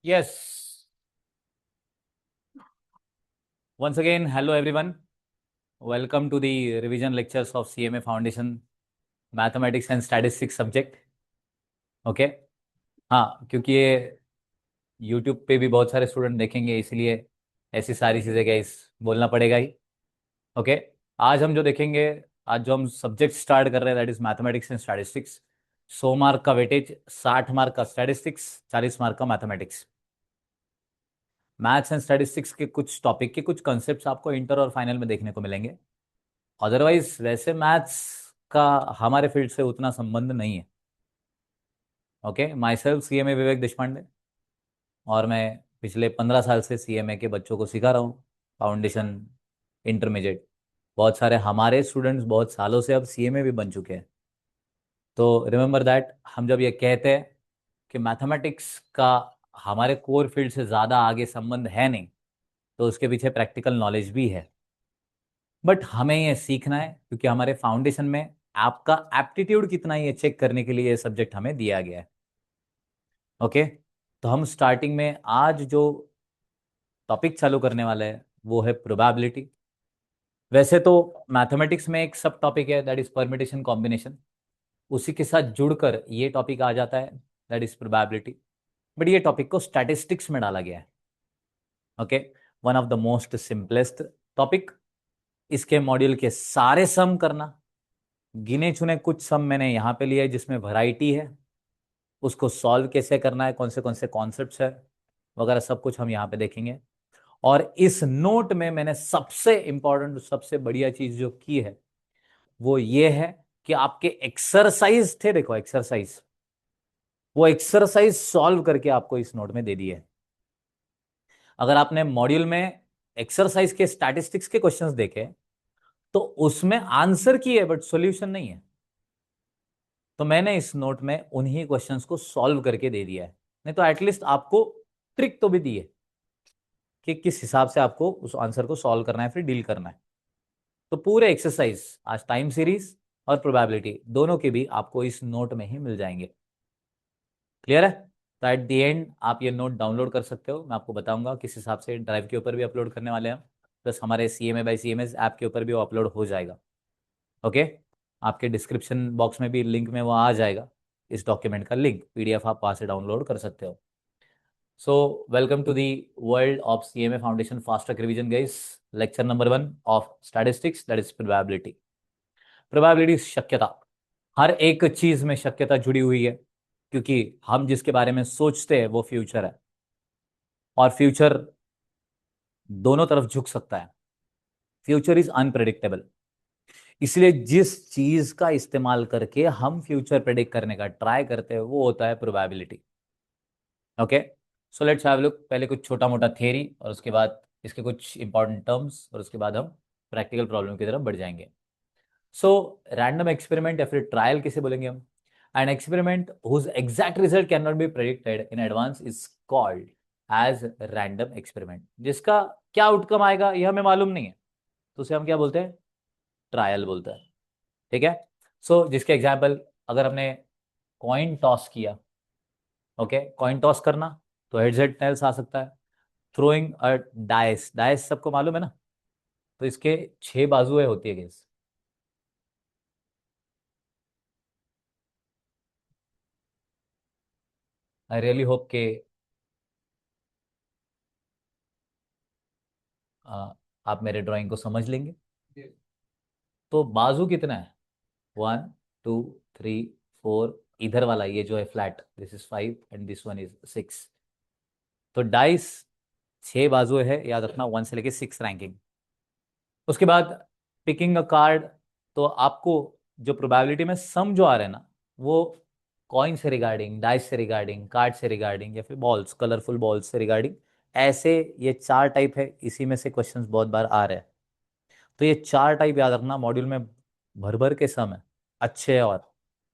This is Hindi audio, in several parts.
Yes. Once again, hello everyone. Welcome to the revision lectures of CMA Foundation Mathematics and Statistics subject. Okay हाँ, क्योंकि ये YouTube पे भी बहुत सारे स्टूडेंट देखेंगे, इसलिए ऐसी सारी चीज़ें गाइस बोलना पड़ेगा ही. ओके. आज हम जो देखेंगे, आज जो हम सब्जेक्ट स्टार्ट कर रहे हैं that is mathematics and statistics. 100 mark का वेटेज, 60 मार्क का स्टैटिस्टिक्स, 40 मार्क का मैथमेटिक्स. मैथ्स एंड स्टैटिस्टिक्स के कुछ टॉपिक के कुछ कॉन्सेप्ट्स आपको इंटर और फाइनल में देखने को मिलेंगे. अदरवाइज वैसे मैथ्स का हमारे फील्ड से उतना संबंध नहीं है. ओके. माई सेल्फ CMA विवेक देशपांडे, और मैं पिछले 15 साल से CMA के बच्चों को सिखा रहा हूँ. Foundation, intermediate. बहुत सारे हमारे स्टूडेंट्स बहुत सालों से अब CMA भी बन चुके हैं. तो रिमेंबर दैट, हम जब ये कहते हैं कि मैथमेटिक्स का हमारे कोर फील्ड से ज़्यादा आगे संबंध है नहीं, तो उसके पीछे प्रैक्टिकल नॉलेज भी है. बट हमें ये सीखना है, क्योंकि हमारे फाउंडेशन में आपका एप्टीट्यूड कितना है ये चेक करने के लिए ये सब्जेक्ट हमें दिया गया है. ओके. तो हम स्टार्टिंग में आज जो टॉपिक चालू करने वाले हैं वो है प्रोबेबिलिटी. वैसे तो मैथमेटिक्स में एक सब टॉपिक है दैट इज परमिटेशन कॉम्बिनेशन. उसी के साथ जुड़कर ये टॉपिक आ जाता है दैट इज प्रोबेबिलिटी. बट ये टॉपिक को स्टैटिस्टिक्स में डाला गया है. Okay. One of the most simplest topic. इसके मॉड्यूल के सारे सम करना, गिने चुने कुछ सम मैंने यहाँ पे लिए जिसमें वैरायटी है, उसको सॉल्व कैसे करना है, कौन से कॉन्सेप्ट्स है वगैरह, सब कुछ हम यहाँ पे देखेंगे. और इस नोट में मैंने सबसे इंपॉर्टेंट, सबसे बढ़िया चीज जो की है वो ये है कि आपके एक्सरसाइज थे, देखो एक्सरसाइज, वो एक्सरसाइज सॉल्व करके आपको इस नोट में दे दी है. अगर आपने मॉड्यूल में एक्सरसाइज के स्टैटिस्टिक्स के क्वेश्चंस देखे तो उसमें आंसर की है बट सॉल्यूशन नहीं है. तो मैंने इस नोट में उन्हीं क्वेश्चंस को सॉल्व करके दे दिया है. नहीं तो एटलीस्ट आपको ट्रिक तो भी दी है कि किस हिसाब से आपको उस आंसर को सॉल्व करना है, फिर डील करना है. तो पूरे एक्सरसाइज आज टाइम सीरीज और प्रोबेबिलिटी दोनों के भी आपको इस नोट में ही मिल जाएंगे. क्लियर है? तो एट द एंड आप ये नोट डाउनलोड कर सकते हो. मैं आपको बताऊंगा किस हिसाब से. ड्राइव के ऊपर भी अपलोड करने वाले हैं, प्लस हमारे CMA बाई CMS ऐप के ऊपर भी वो अपलोड हो जाएगा. ओके. आपके डिस्क्रिप्शन बॉक्स में भी लिंक में वो आ जाएगा, इस डॉक्यूमेंट का लिंक, PDF आप वहाँ से डाउनलोड कर सकते हो. So welcome to the world of CMA foundation fast track revision guys. Lecture number 1 of statistics that is probability. Probability शक्यता. हर एक चीज में शक्यता जुड़ी हुई है, क्योंकि हम जिसके बारे में सोचते हैं वो फ्यूचर है, और फ्यूचर दोनों तरफ झुक सकता है. Future is unpredictable. इसलिए जिस चीज का इस्तेमाल करके हम फ्यूचर प्रेडिक्ट करने का ट्राई करते हैं वो होता है probability. Okay. So let's have look. पहले कुछ छोटा मोटा थियरी, और उसके बाद इसके कुछ इंपॉर्टेंट टर्म्स, और उसके बाद हम प्रैक्टिकल प्रॉब्लम की तरफ बढ़ जाएंगे. सो रैंडम एक्सपेरिमेंट या फिर ट्रायल किसे बोलेंगे हम? An experiment whose exact result can not be predicted in advance is called as random experiment. जिसका क्या आउटकम आएगा ये हमें मालूम नहीं है, तो उसे हम क्या बोलते हैं? ट्रायल बोलते हैं. ठीक है. सो जिसके एग्जाम्पल, अगर हमने कॉइन टॉस किया, ओके, कॉइन टॉस करना, तो हेड्स एंड टेल्स आ सकता है. थ्रोइंग अ डाइस, डाइस सबको मालूम है ना, तो इसके 6 बाजुएं होती है गेस. आई रियली होप के आप मेरे ड्राइंग को समझ लेंगे. तो बाजू कितना है? 1 2 3 4. इधर वाला ये जो है flat, this is 5 and this one is 6. तो डाइस 6 बाजुएं है, याद रखना, 1 से लेके 6 रैंकिंग. उसके बाद पिकिंग अ कार्ड. तो आपको जो प्रोबेबिलिटी में सम जो आ रहे हैं ना, वो कॉइन से रिगार्डिंग, डाइस से रिगार्डिंग, कार्ड से रिगार्डिंग, या फिर बॉल्स, कलरफुल बॉल्स से रिगार्डिंग. ऐसे ये 4 टाइप है, इसी में से क्वेश्चंस बहुत बार आ रहे हैं. तो ये 4 टाइप याद रखना. मॉड्यूल में भर भर के सम है अच्छे हैं, और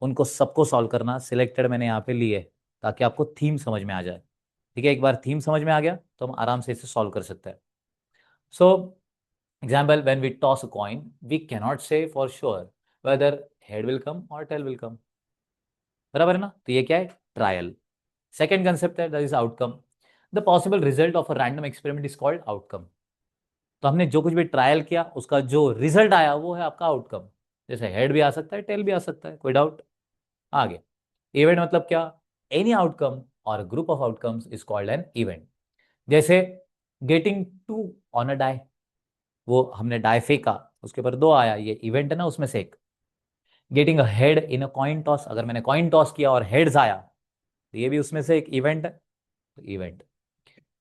उनको सबको सॉल्व करना सिलेक्टेड मैंने यहाँ पे लिए, ताकि आपको थीम समझ में आ जाए. ठीक है. एक बार थीम समझ में आ गया तो हम आराम से इसे सॉल्व कर सकते हैं. सो example, when we toss a coin, we cannot say for sure whether head will come or tail will come. बराबर है ना. तो ये क्या है? ट्रायल. सेकेंड कंसेप्ट है that is outcome. The possible result of a random experiment is called outcome. तो हमने जो कुछ भी ट्रायल किया उसका जो रिजल्ट आया वो है आपका आउटकम। जैसे हेड भी आ सकता है, टेल भी आ सकता है, कोई डाउट? आगे, इवेंट मतलब क्या? Any outcome or group of outcomes is called an event. जैसे getting two on a die, वो हमने डाई फेंका, उसके ऊपर दो आया, ये इवेंट है ना उसमें से एक। Getting a head in a coin toss, अगर मैंने कॉइन टॉस किया और हेड्स आया तो ये भी उसमें से एक इवेंट है। इवेंट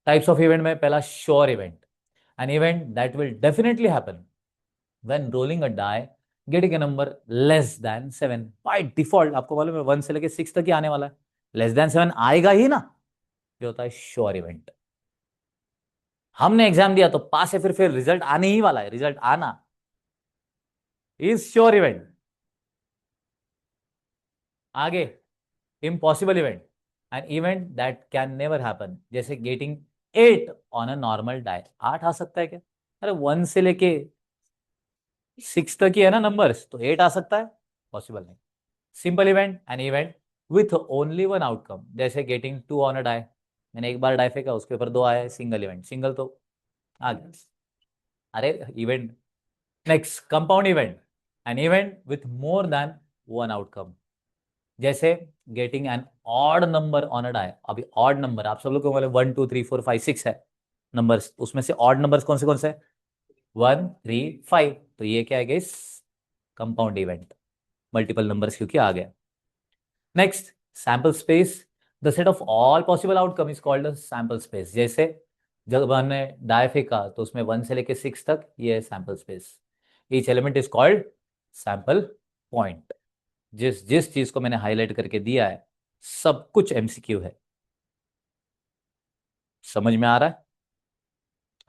टाइप्स ऑफ इवेंट में पहला sure event, an event that will definitely happen when rolling a die getting a number less than 7। By default आपको मालूम है 1 से लेके 6 तक ही आने वाला है, लेस देन 7 आएगा ही ना, ये होता है श्योर इवेंट। हमने एग्जाम दिया तो पास है, फिर रिजल्ट आने ही वाला है, रिजल्ट आना इज श्योर इवेंट। आगे, impossible event, an event that can never happen, जैसे getting 8 on a normal die. 8 आ सकता है क्या? अरे 1 से लेके 6 तक ही है ना नंबर्स, तो 8 आ सकता है? पॉसिबल नहीं। Simple event, an event with only one outcome, जैसे गेटिंग 2 ऑन अ डाई, मैंने एक बार डाई फेंका उसके ऊपर दो आया, सिंगल इवेंट, सिंगल तो आ गया। अरे event. Next, compound event, an event with more than one outcome, जैसे getting an odd number on a die. अभी ऑड नंबर आप सब लोग को बोले 1 2 3 4 5 6 है नंबर्स, उसमें से ऑड नंबर्स कौन से 1 3 5, तो ये क्या है इस कंपाउंड इवेंट, मल्टीपल नंबर्स क्योंकि आ गया। Next, sample space, the set of all possible outcome is called sample space, जैसे जब हमने डाई फेंका तो उसमें 1 से लेके 6 तक, ये है sample space. Each element is called sample point. जिस जिस चीज को मैंने हाईलाइट करके दिया है सब कुछ एमसीक्यू है, समझ में आ रहा है?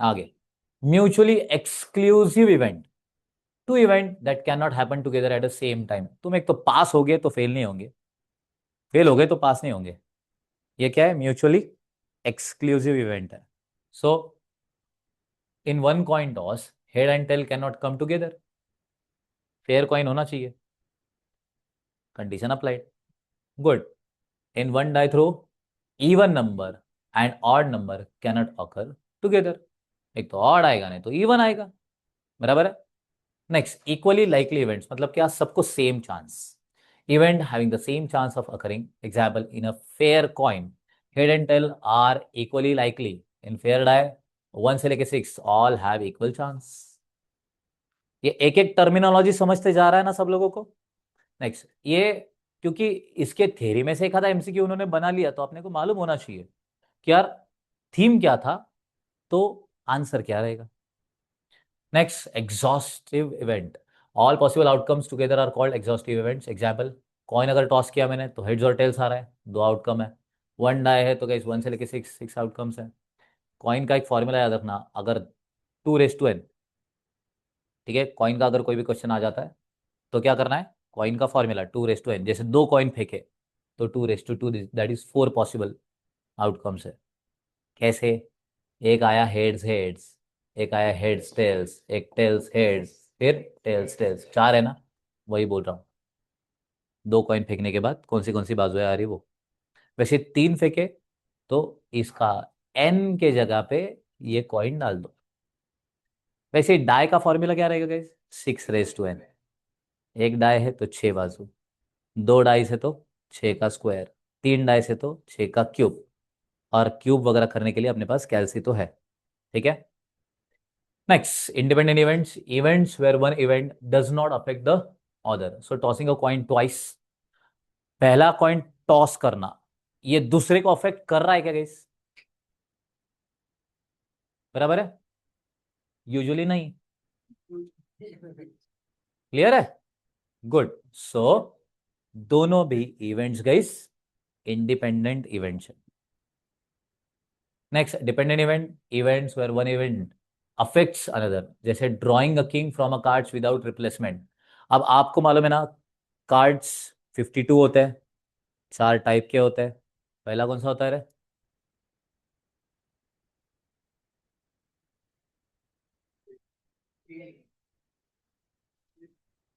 आगे, mutually exclusive event, two event that can not happen together at the same time. तुम एक तो पास हो गए तो फेल नहीं होंगे, फेल हो गए तो पास नहीं होंगे। ये क्या है? म्यूचुअली एक्सक्लूसिव इवेंट है। So in one coin toss head and tail can not come together, fair coin होना चाहिए, condition applied. Good. In one die throw even number and odd number cannot occur together, एक तो ऑड आएगा नहीं तो इवन आएगा, बराबर है। नेक्स्ट, इक्वली लाइकली इवेंट्स मतलब क्या? सबको same chance, event having the same chance of occurring, example in a fair coin head and tail are equally likely, in fair die 1 से लेके 6 ऑल हैव इक्वल चांस। ये एक एक टर्मिनोलॉजी समझते जा रहा है ना सब लोगों को? नेक्स्ट, ये क्योंकि इसके थ्योरी में से एक आधा एमसीक्यू उन्होंने बना लिया तो अपने को मालूम होना चाहिए कि यार थीम क्या था तो आंसर क्या रहेगा। Next, exhaustive event, all possible outcomes together are called exhaustive events. Example, coin अगर टॉस किया मैंने तो हेड्स और टेल्स आ रहा है, दो आउटकम है। वन डाई है तो गाइस 1 से लेके 6, 6 आउटकम्स है। कॉइन का एक फॉर्मूला याद रखना, अगर 2 रेस टू n, ठीक है, कॉइन का अगर कोई भी क्वेश्चन आ जाता है तो क्या करना है, कॉइन का फॉर्मूला 2 रेस टू n, जैसे दो कॉइन फेंके तो 2 raise to 2, that is 4 possible outcomes है। कैसे? एक आया हेड्स हेड्स, एक आया हेड्स टेल्स, एक टेल्स हेड्स, फिर टेल्स टेल्स, चार है ना, वही बोल रहा हूँ। दो कॉइन फेंकने के बाद कौन सी बाजू है आ रही वो। वैसे तीन फेंके तो इसका एन के जगह पे ये कॉइन डाल दो। वैसे डाई का फॉर्मूला क्या रहेगा गाइस? 6 रेस टू n, एक डाई है तो 6 बाजू, दो डाई से तो 6 का स्क्वायर, तीन डाई से तो 6 का क्यूब, और क्यूब वगैरह करने के लिए अपने पास कैलसी तो है, ठीक है। Next, independent events, events where one event does not affect the other. So tossing a coin twice, पहला कॉइन टॉस करना, ये दूसरे को अफेक्ट कर रहा है क्या गाइस? बराबर है? यूजुअली नहीं। क्लियर है? गुड। सो दोनों भी events guys independent events. Next, dependent event, events where one event affects another, जैसे drawing a king from a cards without replacement. अब आपको मालूम है ना, कार्ड्स 52 होते हैं, चार टाइप के होते हैं। पहला कौन सा होता है रे?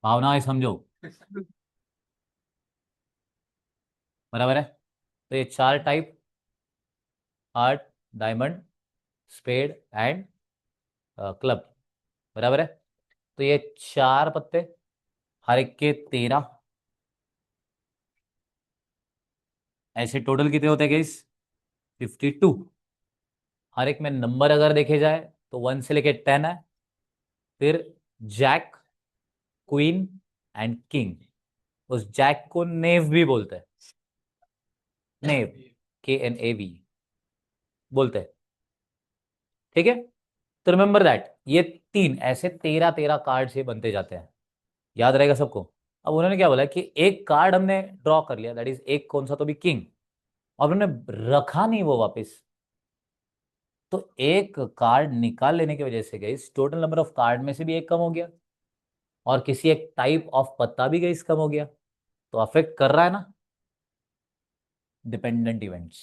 भावनाएं समझो, बराबर है। तो ये चार type, heart, diamond, spade and club, बराबर है। तो ये 4 पत्ते, हर एक के 13, ऐसे टोटल कितने होते हैं गाइस? 52। हर एक में नंबर अगर देखे जाए तो 1 से लेके 10 है। फिर जैक, क्वीन एंड किंग। उस जैक को नेव भी बोलते हैं, नेव, KNAV बोलते हैं, ठीक है। तो रिमेंबर दैट ये तीन ऐसे 13 13 कार्ड से बनते जाते हैं, याद रहेगा सबको। अब उन्होंने क्या बोला कि एक कार्ड हमने ड्रॉ कर लिया, दैट इज एक कौन सा, तो भी किंग, और उन्होंने रखा नहीं वो वापस। तो एक कार्ड निकाल लेने की वजह से गई टोटल नंबर ऑफ कार्ड में से भी एक कम हो गया, और किसी एक टाइप ऑफ पत्ता भी गई कम हो गया। तो अफेक्ट कर रहा है ना डिपेंडेंट इवेंट्स,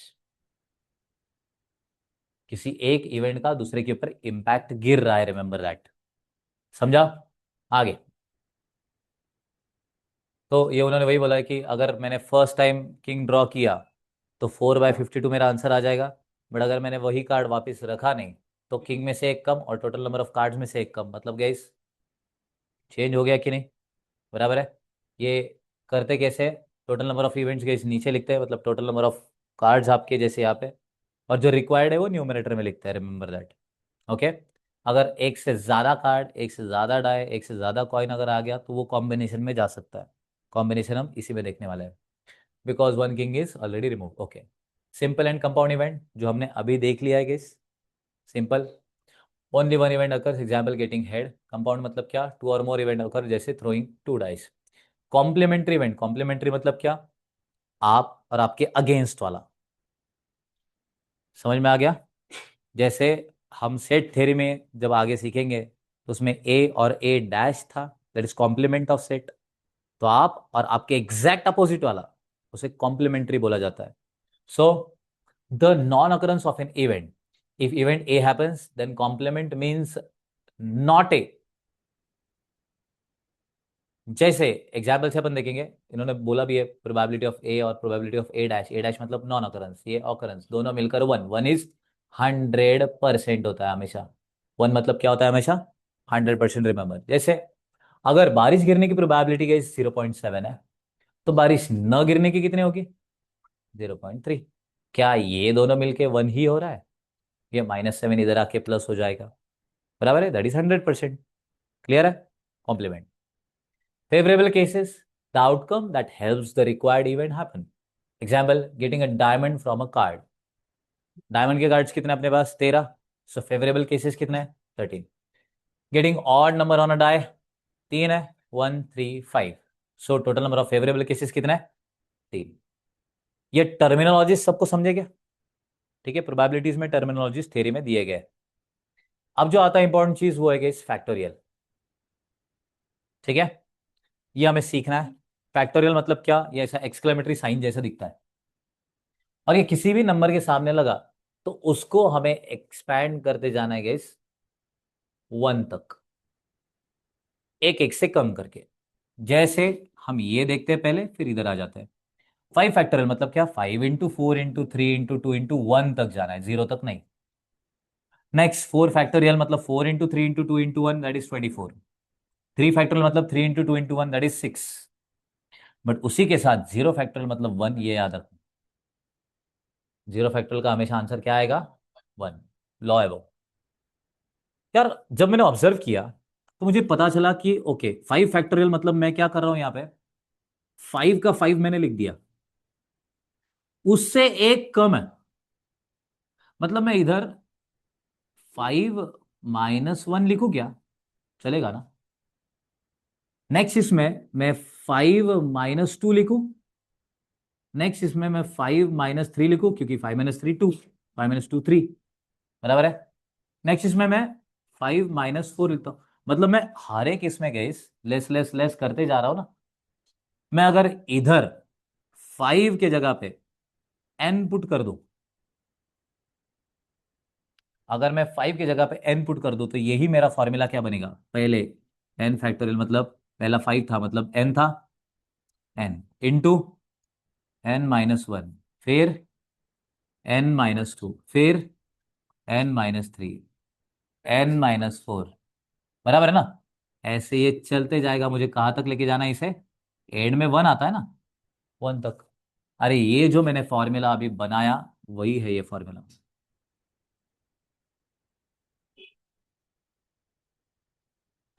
किसी एक इवेंट का दूसरे के ऊपर इंपैक्ट गिर रहा है, रिमेंबर दैट। समझा? आगे। तो ये उन्होंने वही बोला है कि अगर मैंने फर्स्ट टाइम किंग ड्रॉ किया तो 4/52 मेरा आंसर आ जाएगा। बट अगर मैंने वही कार्ड वापस रखा नहीं तो किंग में से एक कम और टोटल नंबर ऑफ कार्ड्स में से एक कम, मतलब गाइस चेंज हो गया कि नहीं? बराबर है। ये करते कैसे? Total number of events guys नीचे लिखते हैं, मतलब टोटल नंबर ऑफ कार्ड्स आपके जैसे यहाँ पे, और जो रिक्वायर्ड है वो न्यूमरेटर में लिखते हैं, रिमेंबर दैट। ओके। अगर एक से ज़्यादा कार्ड, एक से ज़्यादा डाई, एक से ज़्यादा कॉइन अगर आ गया तो वो कॉम्बिनेशन में जा सकता है। कॉम्बिनेशन हम इसी में देखने वाले हैं, because one king is already remove. Okay. Simple and compound event जो हमने अभी देख लिया है guess, simple. Only one event occur, example getting head. Compound मतलब क्या? टू और मोर इवेंट अकर, जैसे throwing 2 dice. Complementary event, complementary मतलब क्या? आप और आपके अगेंस्ट वाला। समझ में आ गया? जैसे हम सेट थ्योरी में जब आगे सीखेंगे तो उसमें ए और ए डैश था, that is complement of set. तो आप और आपके एग्जैक्ट अपोजिट वाला, उसे कॉम्प्लीमेंट्री बोला जाता है। So the non occurrence of an event, if event A happens then complement means not A. जैसे एग्जाम्पल से अपन देखेंगे, इन्होंने बोला भी है प्रोबेबिलिटी ऑफ ए और probability of A dash. A dash मतलब नॉन अकरेंस, ये अकरेंस, दोनों मिलकर वन। वन इज 100% होता है हमेशा। वन मतलब क्या होता है हमेशा? 100%। रिमेंबर, जैसे अगर बारिश गिरने की प्रोबेबिलिटी का 0.7 है तो बारिश न गिरने की कितनी होगी? 0.3। क्या ये दोनों मिलके वन ही हो रहा है? ये -7 इधर आके प्लस हो जाएगा, बराबर है, दैट इज 100%। क्लियर है? Complement. Favorable cases, the outcome that helps the required event happen. Example, getting a diamond from a card. Diamond के कार्ड्स कितने अपने पास? 13। सो फेवरेबल केसेस कितने हैं? 13। Getting odd number on a die, 3 है, 1 3 5। So total number of favourable cases कितने हैं? 3। ये टर्मिनोलॉजी सबको समझे क्या? ठीक है, प्रोबेबिलिटीज में टर्मिनोलॉजीज थ्योरी में दिए गए। अब जो आता है इंपॉर्टेंट चीज वो है इस फैक्टोरियल। ठीक है, ये हमें सीखना है। फैक्टोरियल मतलब क्या? ये ऐसा एक्सक्लेमेटरी साइन जैसा दिखता है, और ये किसी भी नंबर के सामने लगा तो उसको हमें एक्सपैंड करते जाना है गाइस 1 तक, एक एक से कम करके। जैसे हम ये देखते हैं पहले, फिर इधर आ जाते हैं। 5 फैक्टोरियल मतलब क्या? 5 into 4 into 3 into 2 into 1 तक जाना है, 0 तक नहीं। नेक्स्ट 4 फैक्टोरियल मतलब 4 into 3 into 2 into 1, that is 24। 3 factorial मतलब 3 into 2 into 1, that is 6। But उसी के साथ 0 फैक्टोरियल मतलब 1, ये याद रखो। 0 फैक्टोरियल का हमेशा आंसर क्या आएगा? 1। लॉ है वो। यार जब मैंने ऑब्जर्व किया तो मुझे पता चला कि ओके 5 फैक्टोरियल मतलब मैं क्या कर रहा हूं यहाँ पे, 5 का 5 मैंने लिख दिया, उससे एक कम है। मतलब मैं इधर 5 - 1 लिखूं क्या? चलेगा ना? नेक्स्ट इसमें मैं 5 - 2 लिखूं। नेक्स्ट इसमें मैं 5 - 3 लिखूं, क्योंकि 5 - 3 2, 5 - 2 3, बराबर है। नेक्स्ट इसमें मैं 5 - 4 लिखता हूं। मतलब मैं हर एक इसमें गई लेस लेस लेस करते जा रहा हूं ना। मैं अगर इधर 5 के जगह पे n पुट कर दूं, अगर मैं 5 की जगह पे n पुट कर दूं तो यही मेरा फॉर्मूला क्या बनेगा? पहले n फैक्टोरियल मतलब पहला 5 था मतलब n था, n इंटू n - 1, फिर n - 2, फिर n-3, n-4, बराबर है ना। ऐसे ये चलते जाएगा, मुझे कहाँ तक लेके जाना है इसे, एंड में 1 आता है ना, 1 तक। अरे ये जो मैंने फॉर्मूला अभी बनाया वही है ये फॉर्मूला।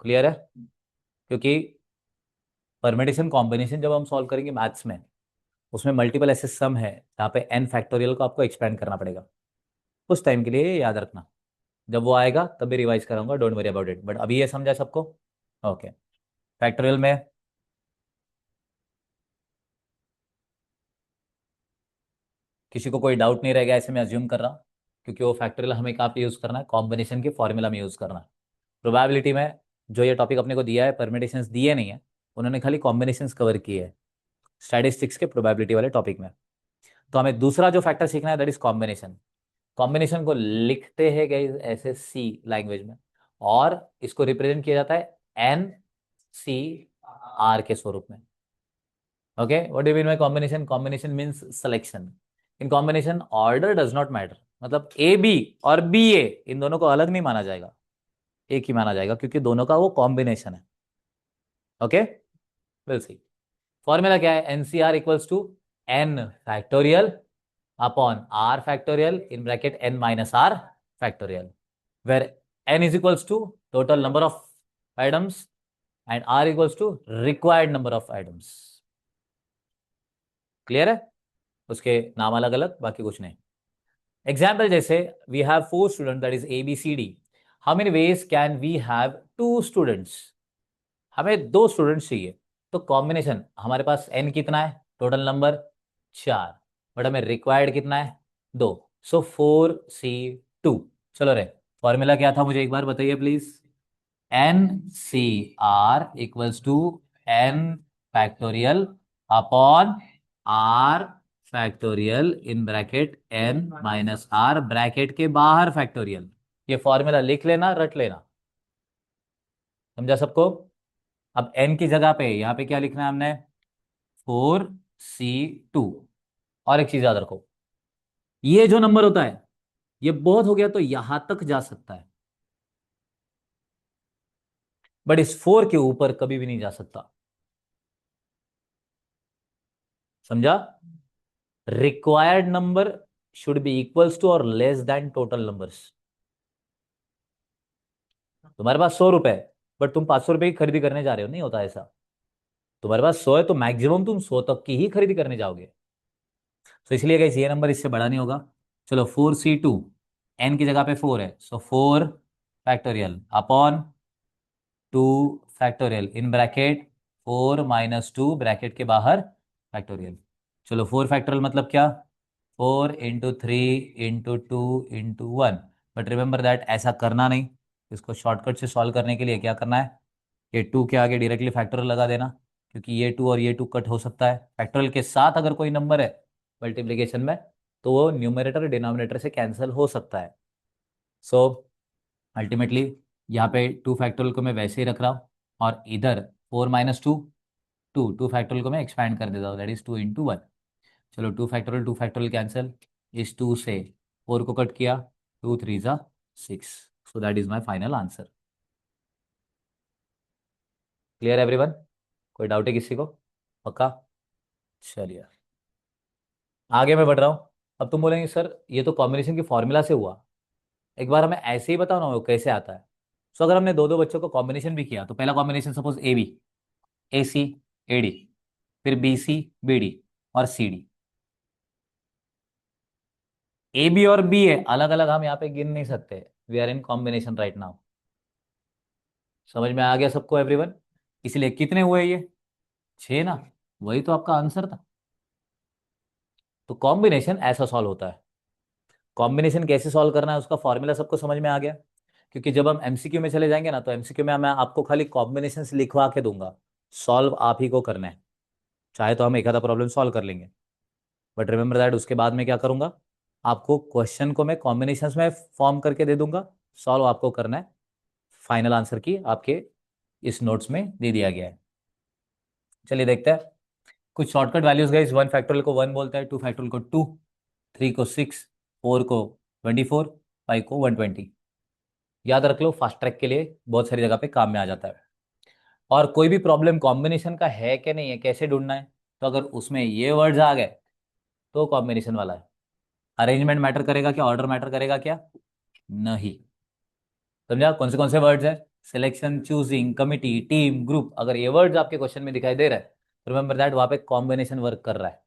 क्लियर है। क्योंकि परमिटेशन कॉम्बिनेशन जब हम सॉल्व करेंगे मैथ्स में, उसमें मल्टीपल ऐसे सम है जहाँ पे n फैक्टोरियल को आपको एक्सपेंड करना पड़ेगा। कुछ टाइम के लिए ये याद रखना, जब वो आएगा तब भी रिवाइज कराऊंगा, don't worry about it, but अभी ये समझा सबको। ओके। फैक्टोरियल में किसी को कोई डाउट नहीं रहेगा ऐसे मैं अज्यूम कर रहा हूँ, क्योंकि वो फैक्टोरियल हमें कहाँ पे यूज़ करना है, कॉम्बिनेशन के फॉर्मूला में यूज़ करना है। प्रोबेबिलिटी में जो ये टॉपिक अपने को दिया है, परमिटेशंस दिए नहीं है, उन्होंने खाली कॉम्बिनेशंस कवर किए हैं स्टैटिस्टिक्स के प्रोबेबिलिटी वाले टॉपिक में। तो हमें दूसरा जो फैक्टर सीखना है दैट इज कॉम्बिनेशन। कॉम्बिनेशन को लिखते हैं गाइस ऐसे सी लैंग्वेज में, और इसको रिप्रेजेंट किया जाता है एन सी आर के स्वरूप में। Okay, what do mean by combination? Combination means selection. In combination order does not matter, मतलब ए बी और बी ए इन दोनों को अलग नहीं माना जाएगा, एक ही माना जाएगा, क्योंकि दोनों का वो कॉम्बिनेशन है। Okay, will see. फॉर्मूला क्या है? N C r equals to n factorial upon r factorial in bracket n minus r factorial, where n is equals to total number of items and r equals to required number of items. Clear है? उसके नाम अलग अलग, बाकी कुछ नहीं। एग्जाम्पल जैसे we have 4 student that is A B C D, how many ways can we have 2 students? हमें 2 स्टूडेंट्स चाहिए, तो कॉम्बिनेशन हमारे पास एन कितना है, टोटल नंबर 4, बट हमें रिक्वायर्ड कितना है, 2, सो 4C2। चलो रे, फॉर्मूला क्या था मुझे एक बार बताइए please. NCR equals to n factorial upon r factorial in bracket n minus r bracket के बाहर फैक्टोरियल। ये फॉर्मूला लिख लेना, रट लेना। समझा सबको? अब n की जगह पे यहाँ पे क्या लिखना है हमने, 4C2। और एक चीज याद रखो, ये जो नंबर होता है ये बहुत हो गया तो यहां तक जा सकता है, बट इस 4 के ऊपर कभी भी नहीं जा सकता। समझा? Required number should be equals to और लेस देन टोटल नंबर्स। तुम्हारे पास 100 रुपए है, बट तुम 500 रुपए की खरीदी करने जा रहे हो, नहीं होता ऐसा। तुम्हारे पास 100 है तो मैक्सिमम तुम 100 तक की ही खरीदी करने जाओगे। तो इसलिए गाइस ये नंबर इससे बड़ा नहीं होगा। चलो 4C2, एन की जगह पे 4 है, सो 4 factorial upon 2 factorial in bracket 4 - 2 bracket के बाहर फैक्टोरियल। चलो 4 फैक्टोरियल मतलब क्या, 4 × 3 × 2 × 1। बट रिमेंबर दैट ऐसा करना नहीं, इसको शॉर्टकट से सॉल्व करने के लिए क्या करना है, ये 2 के आगे डायरेक्टली फैक्टोरियल लगा देना, क्योंकि ये 2 और ये 2 कट हो सकता है। फैक्टोरियल के साथ अगर कोई नंबर है मल्टीप्लिकेशन में, तो वो न्यूमरेटर डिनोमिनेटर से कैंसिल हो सकता है। सो अल्टीमेटली यहाँ पे 2 फैक्टोरियल को मैं वैसे ही रख रहा हूँ, और इधर 4 - 2, 2 फैक्टोरियल को मैं एक्सपैंड कर देता हूँ, दैट इज 2 × 1। चलो 2 फैक्टोरियल कैंसिल, इस 2 से 4 को कट किया, 2 × 3 = 6, so that is my final answer. Clear everyone? कोई डाउट है किसी को? पक्का? चलिए आगे मैं बढ़ रहा हूँ। अब तुम बोलेंगे सर ये तो कॉम्बिनेशन की फॉर्मूला से हुआ, एक बार हमें ऐसे ही बताओ ना वो कैसे आता है। सो अगर हमने दो दो बच्चों को कॉम्बिनेशन भी किया, तो पहला combination suppose A B, A C A D, फिर बी सी बी डी और सी डी। ए बी और बी है अलग अलग, हम यहाँ पे गिन नहीं सकते, we are in combination right now. समझ में आ गया सबको एवरीवन? इसलिए कितने हुए ये, 6 ना, वही तो आपका आंसर था। तो कॉम्बिनेशन ऐसा सॉल्व होता है। कॉम्बिनेशन कैसे सॉल्व करना है उसका फॉर्मूला सबको समझ में आ गया। क्योंकि जब हम एमसीक्यू में चले जाएंगे ना, तो एमसीक्यू में मैं आपको खाली कॉम्बिनेशन लिखवा के दूंगा, सॉल्व आप ही को करना है। चाहे तो हम एक आधा प्रॉब्लम सॉल्व कर लेंगे, बट रिमेंबर दैट उसके बाद में क्या करूंगा, आपको क्वेश्चन को मैं कॉम्बिनेशंस में फॉर्म करके दे दूंगा, सॉल्व आपको करना है। फाइनल आंसर की आपके इस नोट्स में दे दिया गया है। चलिए देखते हैं कुछ शॉर्टकट वैल्यूज गाइस। 1 फैक्टोरियल को 1 बोलते हैं, 2 फैक्टोरियल को 2, 3 को 6, 4 को 24, 5 को 120। याद रख लो, फास्ट ट्रैक के लिए बहुत सारी जगह पे काम में आ जाता है। और कोई भी प्रॉब्लम कॉम्बिनेशन का है कि नहीं है, कैसे ढूंढना है, तो अगर उसमें ये वर्ड्स आ गए तो कॉम्बिनेशन वाला है। अरेंजमेंट मैटर करेगा क्या, ऑर्डर मैटर करेगा क्या? नहीं। समझा कौन से वर्ड्स है? Selection, choosing, committee, team, group. अगर ये वर्ड्स आपके क्वेश्चन में दिखाई दे रहा है तो रिमेंबर दैट वहां पे कॉम्बिनेशन वर्क कर रहा है।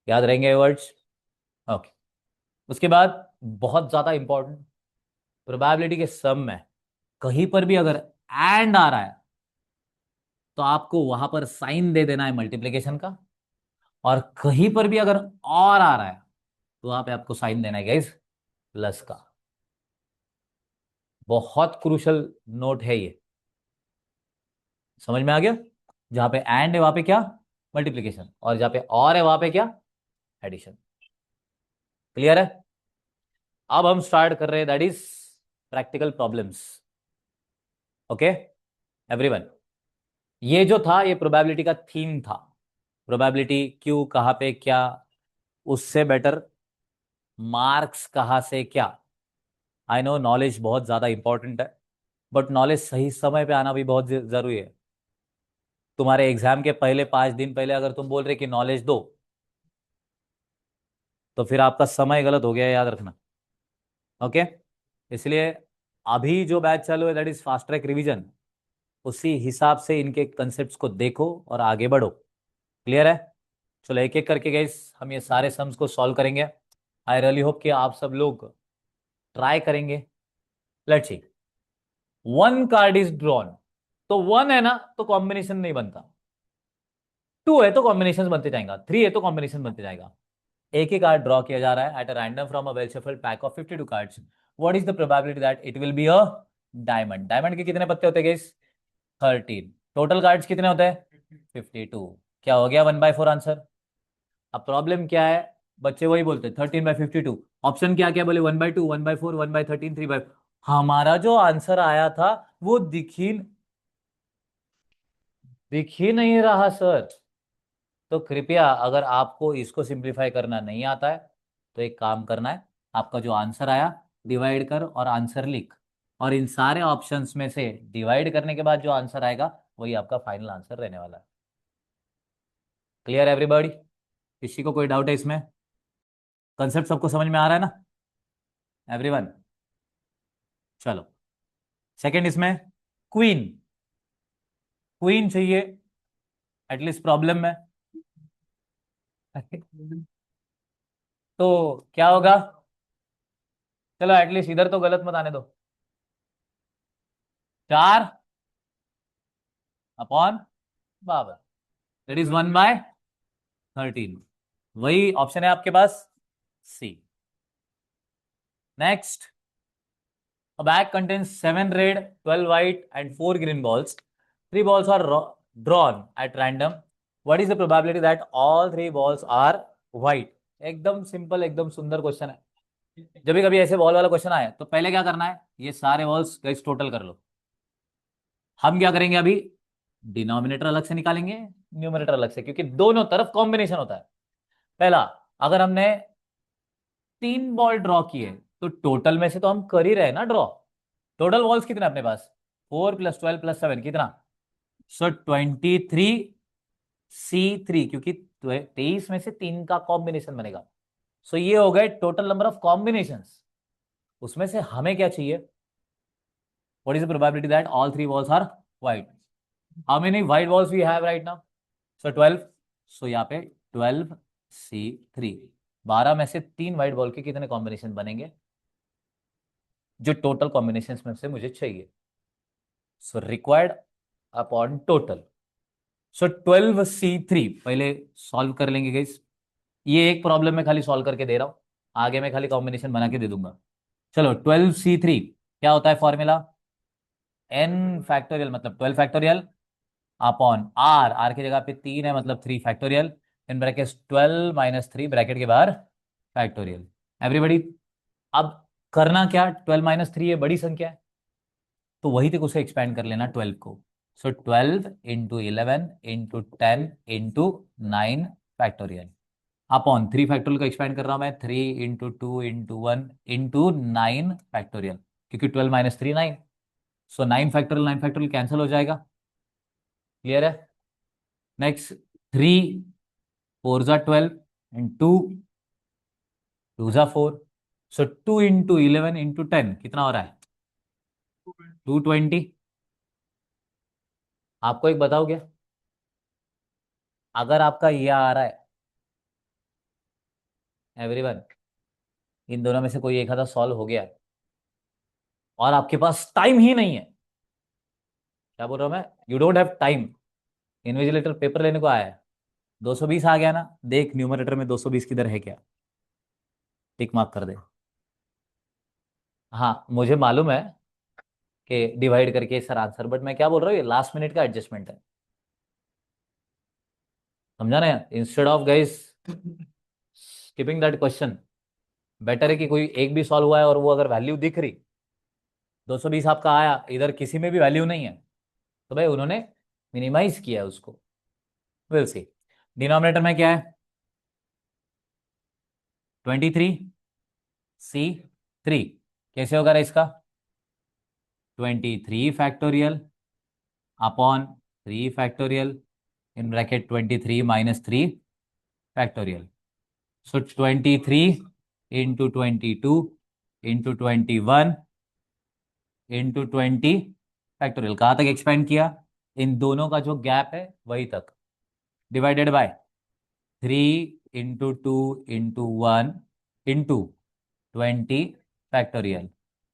याद रहेंगे ये वर्ड्स? ओके। उसके बाद बहुत ज्यादा इंपॉर्टेंट, प्रोबेबिलिटी के सम में कहीं पर भी अगर एंड आ रहा है तो आपको वहां पर साइन दे देना है मल्टीप्लीकेशन का। और कहीं पर भी अगर और आ रहा है तो वहां पे आपको साइन देना है गाइस प्लस का। बहुत क्रूशल नोट है ये। समझ में आ गया? जहां पे एंड है वहां पे क्या? मल्टीप्लीकेशन। और जहां पे और है वहां पे क्या? एडिशन। क्लियर है? अब हम स्टार्ट कर रहे हैं, that is practical problems. Okay everyone, ये जो था ये प्रोबेबिलिटी का थीम था। प्रोबेबिलिटी क्यों, कहां पे क्या, उससे बेटर मार्क्स कहां से क्या। आई नो नॉलेज बहुत ज्यादा इंपॉर्टेंट है, बट नॉलेज सही समय पे आना भी बहुत जरूरी है। तुम्हारे एग्जाम के पहले 5 दिन पहले अगर तुम बोल रहे कि नॉलेज दो, तो फिर आपका समय गलत हो गया है, याद रखना। ओके, इसलिए अभी जो बैच चालू है that is fast track revision, उसी हिसाब से इनके कंसेप्ट्स को देखो और आगे बढ़ो। क्लियर है? चलो एक एक करके गाइस हम ये सारे सम्स को सॉल्व करेंगे। आई रियली होप कि आप सब लोग ट्राई करेंगे। Let's see. One card is drawn, तो वन है ना तो कॉम्बिनेशन नहीं बनता। टू है तो कॉम्बिनेशन बनते जाएगा, थ्री है तो कॉम्बिनेशन बनते जाएगा। एक ही कार्ड ड्रॉ किया जा रहा है at a random from a well shuffled pack of 52 cards. What is the probability that it will be a diamond? Diamond के कितने पत्ते होते हैं गाइस? 13। टोटल कार्ड्स कितने होते हैं? 52। क्या हो गया? 1/4 आंसर। अब प्रॉब्लम क्या है? बच्चे वही बोलते हैं 13/52। ऑप्शन क्या क्या बोले? 1/2, 1/4, 1/13, 3/। हमारा जो आंसर आया था वो दिख ही नहीं रहा सर। तो कृपया अगर आपको इसको सिंप्लीफाई करना नहीं आता है तो एक काम करना है, आपका जो आंसर आया डिवाइड कर और आंसर लिख, और इन सारे ऑप्शंस में से डिवाइड करने के बाद जो आंसर आएगा वही आपका फाइनल आंसर रहने वाला है। Clear everybody? किसी को कोई डाउट है इसमें? कंसेप्ट सबको समझ में आ रहा है ना एवरीवन? चलो सेकंड इसमें, क्वीन। क्वीन चाहिए एटलीस्ट प्रॉब्लम में। तो क्या होगा? चलो एटलीस्ट इधर तो गलत मत आने दो। 4/12, दैट इज 1/13। वही ऑप्शन है आपके पास, C. Next, a bag contains 7 red, 12 white and 4 green balls. 3 balls are drawn at random. What is the probability that all 3 balls are white? एकदम सिंपल, एकदम सुंदर क्वेश्चन है। जब भी कभी ऐसे बॉल वाला क्वेश्चन आए तो पहले क्या करना है, ये सारे बॉल्स गाइस टोटल कर लो। हम क्या करेंगे अभी? डिनोमिनेटर अलग से निकालेंगे, न्यूमरेटर अलग से, क्योंकि दोनों तरफ कॉम्बिनेशन होता है। पहला, अगर हमने 3 बॉल ड्रॉ किए तो टोटल में से तो हम कर ही रहे हैं ना ड्रॉ। टोटल बॉल्स कितने अपने पास? 4 + 12 + 7 कितना? सो 23C3, क्योंकि 23 में से 3 का कॉम्बिनेशन बनेगा। सो ये हो गए टोटल नंबर ऑफ कॉम्बिनेशन। उसमें से हमें क्या चाहिए? What is the probability that all 3 balls are white? How many white balls we have right now? So 12। So यहाँ पे 12C3, 12 में से 3 व्हाइट बॉल के कितने कॉम्बिनेशन बनेंगे जो टोटल कॉम्बिनेशन में से मुझे चाहिए? So required upon total. So 12C3 पहले सॉल्व कर लेंगे गाइस। ये एक प्रॉब्लम में खाली सॉल्व करके दे रहा हूं, आगे मैं खाली कॉम्बिनेशन बना के दे दूंगा। चलो 12C3 क्या होता है फॉर्मूला? n फैक्टोरियल मतलब 12 फैक्टोरियल अपॉन आर, आर की जगह पे 3 है मतलब 3 फैक्टोरियल, इन ब्रैकेट 12 - 3 ब्रैकेट के बाहर फैक्टोरियल। एवरीबडी, अब करना क्या? 12 - 3 ये बड़ी संख्या है तो वही तक उसे एक्सपेंड कर लेना 12 को। सो 12 × 11 × 10 × 9 फैक्टोरियल। अपॉन 3 फैक्टोरियल का एक्सपेंड कर रहा हूं मैं, 3 × 2 × 1 × 9 फैक्टोरियल, क्योंकि 12 - 3 9। सो 9 फैक्टोरियल कैंसिल हो जाएगा। क्लियर है? Next, 3 × 4 = 12 and 2 × 2 = 4। सो 2 × 11 × 10 कितना हो रहा है? 220। आपको एक बताओ क्या, अगर आपका ये आ रहा है एवरीवन, इन दोनों में से कोई एक आधा सॉल्व हो गया है और आपके पास टाइम ही नहीं है, क्या बोल रहा हूं मैं, you don't have time, invigilator paper लेने को आया है, 220 आ गया ना, देख न्यूमरेटर में 220 किधर है क्या, टिक मार्क कर दे। हाँ मुझे मालूम है कि डिवाइड करके सर आंसर, बट मैं क्या बोल रहा हूँ, ये लास्ट मिनट का एडजस्टमेंट है, समझा ना? Instead of guys skipping that question, better है कि कोई एक भी सॉल्व हुआ है और वो अगर वैल्यू दिख रही, 220 आपका आया, इधर किसी में भी वैल्यू नहीं है, तो भाई उन्होंने मिनिमाइज किया है उसको। Will see. डिनोमिनेटर में क्या है? 23 C 3, कैसे होगा रे इसका? 23 factorial upon 3 factorial in bracket 23 - 3 factorial. सो 23 × 22 × 21 × 20 कहाँ तक एक्सपेंड किया? इन दोनों का जो गैप है वही तक, डिवाइडेड बाय 3 × 2 × 1 × 20 फैक्टोरियल,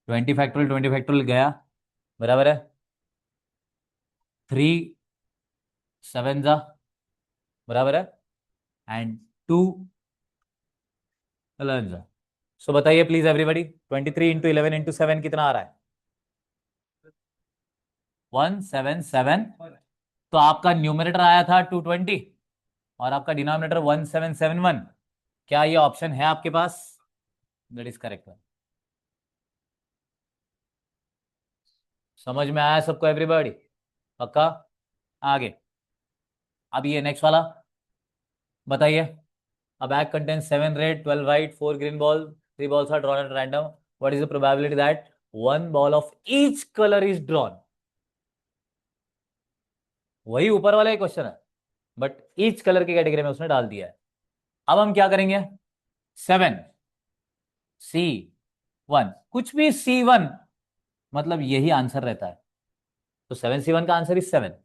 20 फैक्टोरियल गया, बराबर है 3 7 जा, बराबर है, एंड 2 11 जा। सो बताइए प्लीज एवरीबॉडी, 23 × 11 × 7 कितना आ रहा है? 177। तो आपका न्यूमरेटर आया था 220 और आपका डिनोमिनेटर 1771। क्या ये ऑप्शन है आपके पास? That is correct. समझ में आया सबको एवरीबॉडी? पक्का? आगे, अब ये नेक्स्ट वाला बताइए। A bag contains 7 red, 12 white, 4 green balls. 3 balls are drawn at random. What is the probability that one ball of each color is drawn? वही ऊपर वाला ही क्वेश्चन है, बट ईच कलर की कैटेगरी में उसने डाल दिया है। अब हम क्या करेंगे? 7 C 1, कुछ भी C1 मतलब यही आंसर रहता है, तो 7 C 1 का आंसर इज 7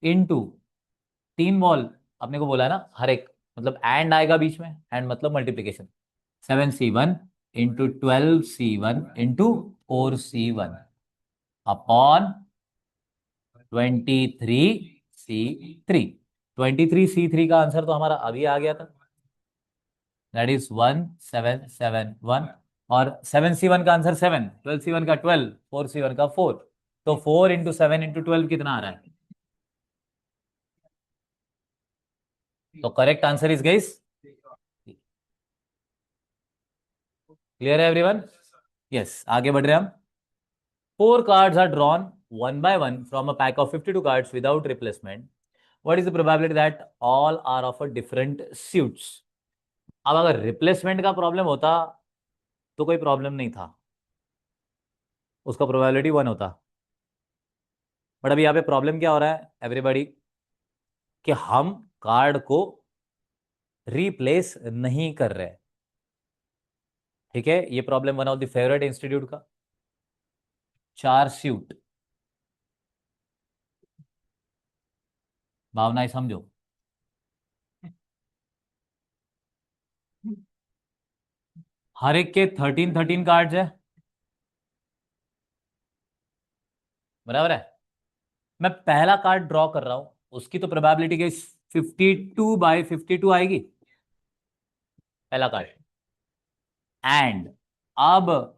इंटू 3 बॉल, अपने को बोला है ना हर एक, मतलब एंड आएगा बीच में, एंड मतलब multiplication, 7 C 1 into 12 C 1 into 4 C 1 upon 23 C 3। 23 C 3 का आंसर तो हमारा अभी आ गया था, दैट इज 1771। और 7 C 1 का आंसर 7, 12 C 1 का 12, 4 C 1 का 4, तो 4 × 7 × 12 कितना आ रहा है? तो correct answer is guys, clear है एवरीवन? यस, आगे बढ़ रहे हैं हम। 4 cards are drawn one by one from a pack of 52 cards without replacement. What is the probability that all are of a different suits? अब अगर रिप्लेसमेंट का प्रॉब्लम होता तो कोई प्रॉब्लम नहीं था, उसका प्रोबेबिलिटी 1 होता, बट अभी यहाँ पे प्रॉब्लम क्या हो रहा है एवरीबॉडी, कि हम कार्ड को रिप्लेस नहीं कर रहे। ठीक है, ये problem one of the favourite institute का, 4 सूट, भावनाएं समझो, हर एक के 13 13 कार्ड्स है, बराबर है। मैं पहला कार्ड ड्रॉ कर रहा हूं, उसकी तो प्रोबेबिलिटी के 52/52 आएगी, पहला कार्ड। एंड अब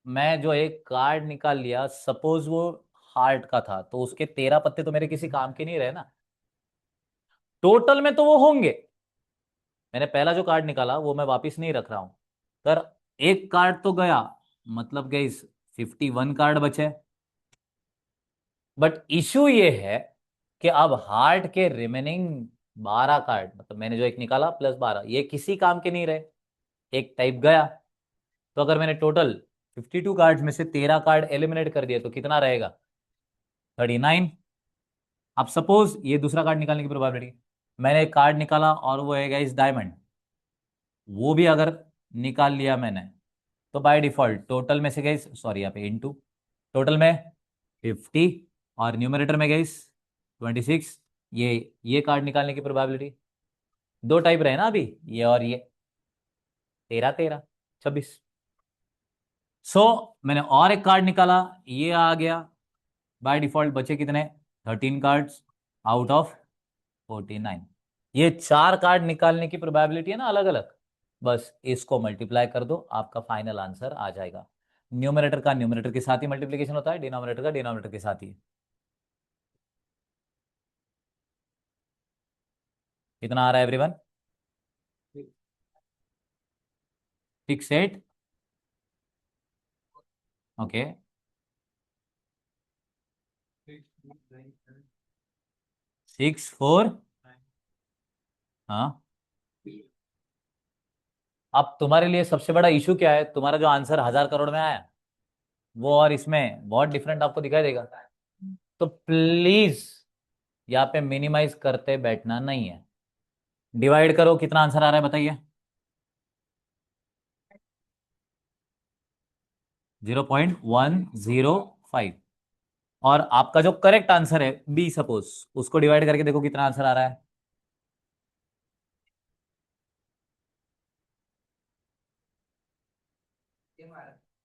मैं जो एक कार्ड निकाल लिया, सपोज वो हार्ट का था, तो उसके 13 पत्ते तो मेरे किसी काम के नहीं रहे ना, टोटल में तो वो होंगे। मैंने पहला जो कार्ड निकाला वो मैं वापिस नहीं रख रहा हूं, पर एक कार्ड तो गया, मतलब गई 51 कार्ड बचे। बट इशू ये है कि अब हार्ट के रिमेनिंग 12 कार्ड, मतलब मैंने जो एक निकाला प्लस 12, ये किसी काम के नहीं रहे, एक टाइप गया। तो अगर मैंने टोटल 52 कार्ड्स में से 13 कार्ड एलिमिनेट कर दिए तो कितना रहेगा? 39। अब सपोज ये दूसरा कार्ड निकालने की प्रोबेबिलिटी, मैंने एक कार्ड निकाला और वो है गाइस डायमंड, वो भी अगर निकाल लिया मैंने, तो बाय डिफॉल्ट टोटल में से गाइस, सॉरी यहाँ पे इनटू, टोटल में 50 और न्यूमरेटर में गाइस 26। ये कार्ड निकालने की प्रोबेबिलिटी, दो टाइप रहे ना अभी, ये और ये, 13 13 26। सो मैंने और एक कार्ड निकाला, ये आ गया, बाय डिफॉल्ट बचे कितने? 13 कार्ड्स आउट ऑफ 49। ये चार कार्ड निकालने की प्रोबेबिलिटी है ना अलग अलग, बस इसको मल्टीप्लाई कर दो, आपका फाइनल आंसर आ जाएगा। न्यूमरेटर का न्यूमरेटर के साथ ही मल्टीप्लिकेशन होता है, डिनोमिनेटर का डिनोमिनेटर के साथ ही। कितना आ रहा है एवरीवन? 6 8। ओके। 6 4। हाँ। अब तुम्हारे लिए सबसे बड़ा इशू क्या है? तुम्हारा जो आंसर 1000 करोड़ में आया, वो और इसमें बहुत डिफरेंट आपको दिखाई देगा। तो प्लीज यहाँ पे मिनिमाइज करते बैठना नहीं है। डिवाइड करो, कितना आंसर आ रहा है बताइए? 0.105। और आपका जो करेक्ट आंसर है बी, सपोज उसको डिवाइड करके देखो कितना आंसर आ रहा है।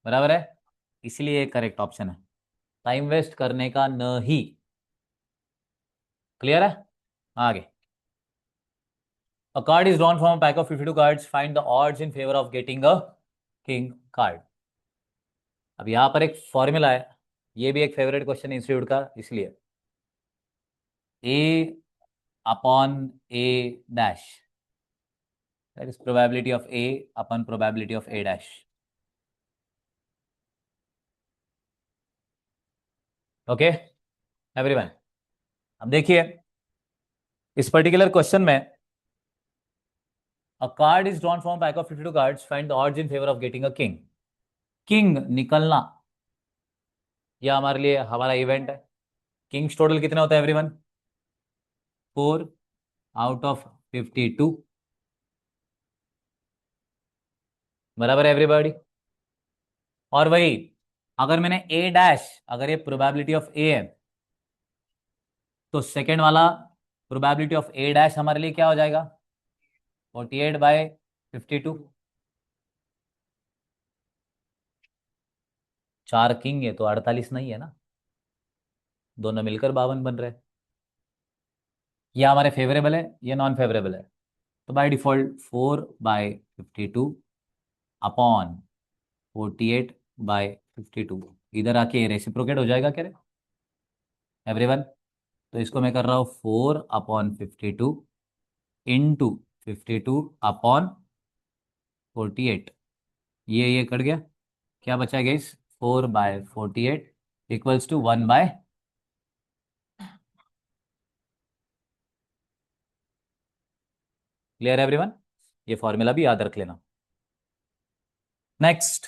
बराबर है, इसलिए करेक्ट ऑप्शन है। टाइम वेस्ट करने का नहीं। क्लियर है? आगे। A card is drawn from a pack of 52 cards. Find the odds in favor of getting a king card. अब यहां पर एक फॉर्मूला है, ये भी एक फेवरेट क्वेश्चन इंस्टीट्यूट का, इसलिए A upon A dash, that is probability of A upon probability of A dash. Okay everyone, अब देखिए इस पर्टिकुलर क्वेश्चन में, a card is drawn from a pack of 52 cards, find the odds in favor of getting a king। King निकलना, यह हमारे लिए हमारा इवेंट है। किंग्स टोटल कितने होते हैं एवरीवन? 4 out of 52। बराबर है एवरीबॉडी? और वही, अगर मैंने ए डैश, अगर ये प्रोबेबिलिटी ऑफ ए है, तो सेकेंड वाला प्रोबेबिलिटी ऑफ ए डैश हमारे लिए क्या हो जाएगा? 48/52। चार किंग है तो 48 नहीं है ना, दोनों मिलकर 52 बन रहे हैं। ये हमारे फेवरेबल है, ये नॉन फेवरेबल है। तो बाय डिफॉल्ट 4/52 अपॉन 48/52, इधर आके रेसिप्रोकेट हो जाएगा क्या एवरीवन? तो इसको मैं कर रहा हूँ 4/52 इंटू 52/48। ये कट गया, क्या बचा guys? 4/48 equals to 1/। Clear everyone? ये फॉर्मूला भी याद रख लेना। Next,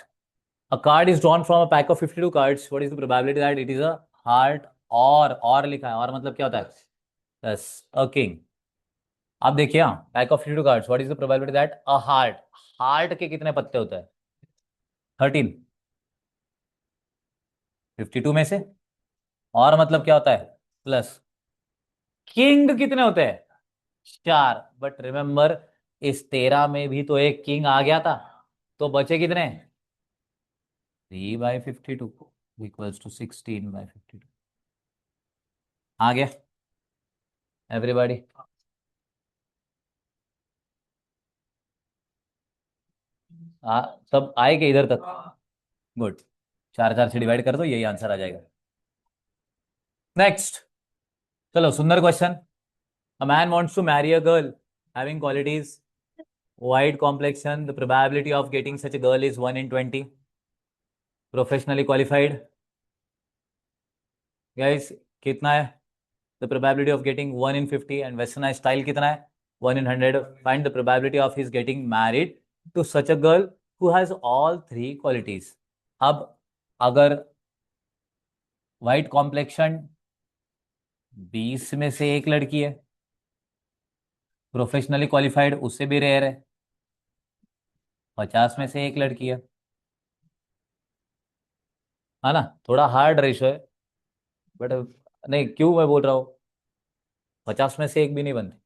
a card is drawn from a pack of 52 cards, what is the probability that it is a heart? और लिखा है, और मतलब क्या होता है? Yes, a king. आप देखिए, हाँ, pack of 52 cards, what is the probability that a heart, heart के कितने पत्ते होते हैं? 13, 52 में से, और मतलब क्या होता है? प्लस। किंग कितने होते हैं? चार, बट रिमेंबर इस 13 में भी तो एक किंग आ गया था, तो बचे कितने? 3/52 इक्वल्स टू 16/52। आ गया एवरीबॉडी? आ सब आए के इधर तक? गुड। चार चार से डिवाइड कर दो, यही आंसर आ जाएगा। नेक्स्ट, चलो सुंदर question. A man wants to marry a girl having qualities white complexion, the probability of getting such a girl is 1 in 20। Professionally qualified, guys कितना है? The probability of getting 1 in 50 and westernize style कितना है 1 in 100. Find the probability of his getting married to such a girl who has all three qualities. अब अगर वाइट कॉम्प्लेक्शन 20 में से एक लड़की है, प्रोफेशनली क्वालिफाइड उससे भी रेयर है, 50 में से एक लड़की है ना, थोड़ा हार्ड रेशो है. बट नहीं, क्यों मैं बोल रहा हूँ 50 में से एक भी नहीं बनती.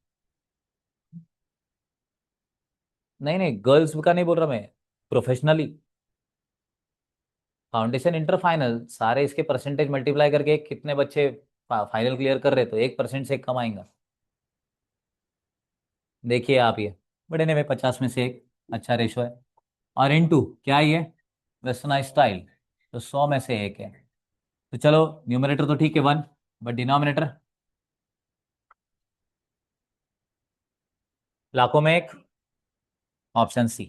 नहीं नहीं, गर्ल्स का नहीं बोल रहा मैं, प्रोफेशनली. फाउंडेशन, इंटर, फाइनल सारे इसके परसेंटेज मल्टीप्लाई करके कितने बच्चे फाइनल क्लियर कर रहे, तो 1% से कम आएगा. देखिए आप ये, बड़े ने में 50 में से एक अच्छा रेशो है. और इनटू क्या है ये, वेस्टर्नाइज स्टाइल, तो 100 में से एक है. तो चलो न्यूमरेटर तो ठीक है 1, बट डिनोमिनेटर लाखों में एक, ऑप्शन सी.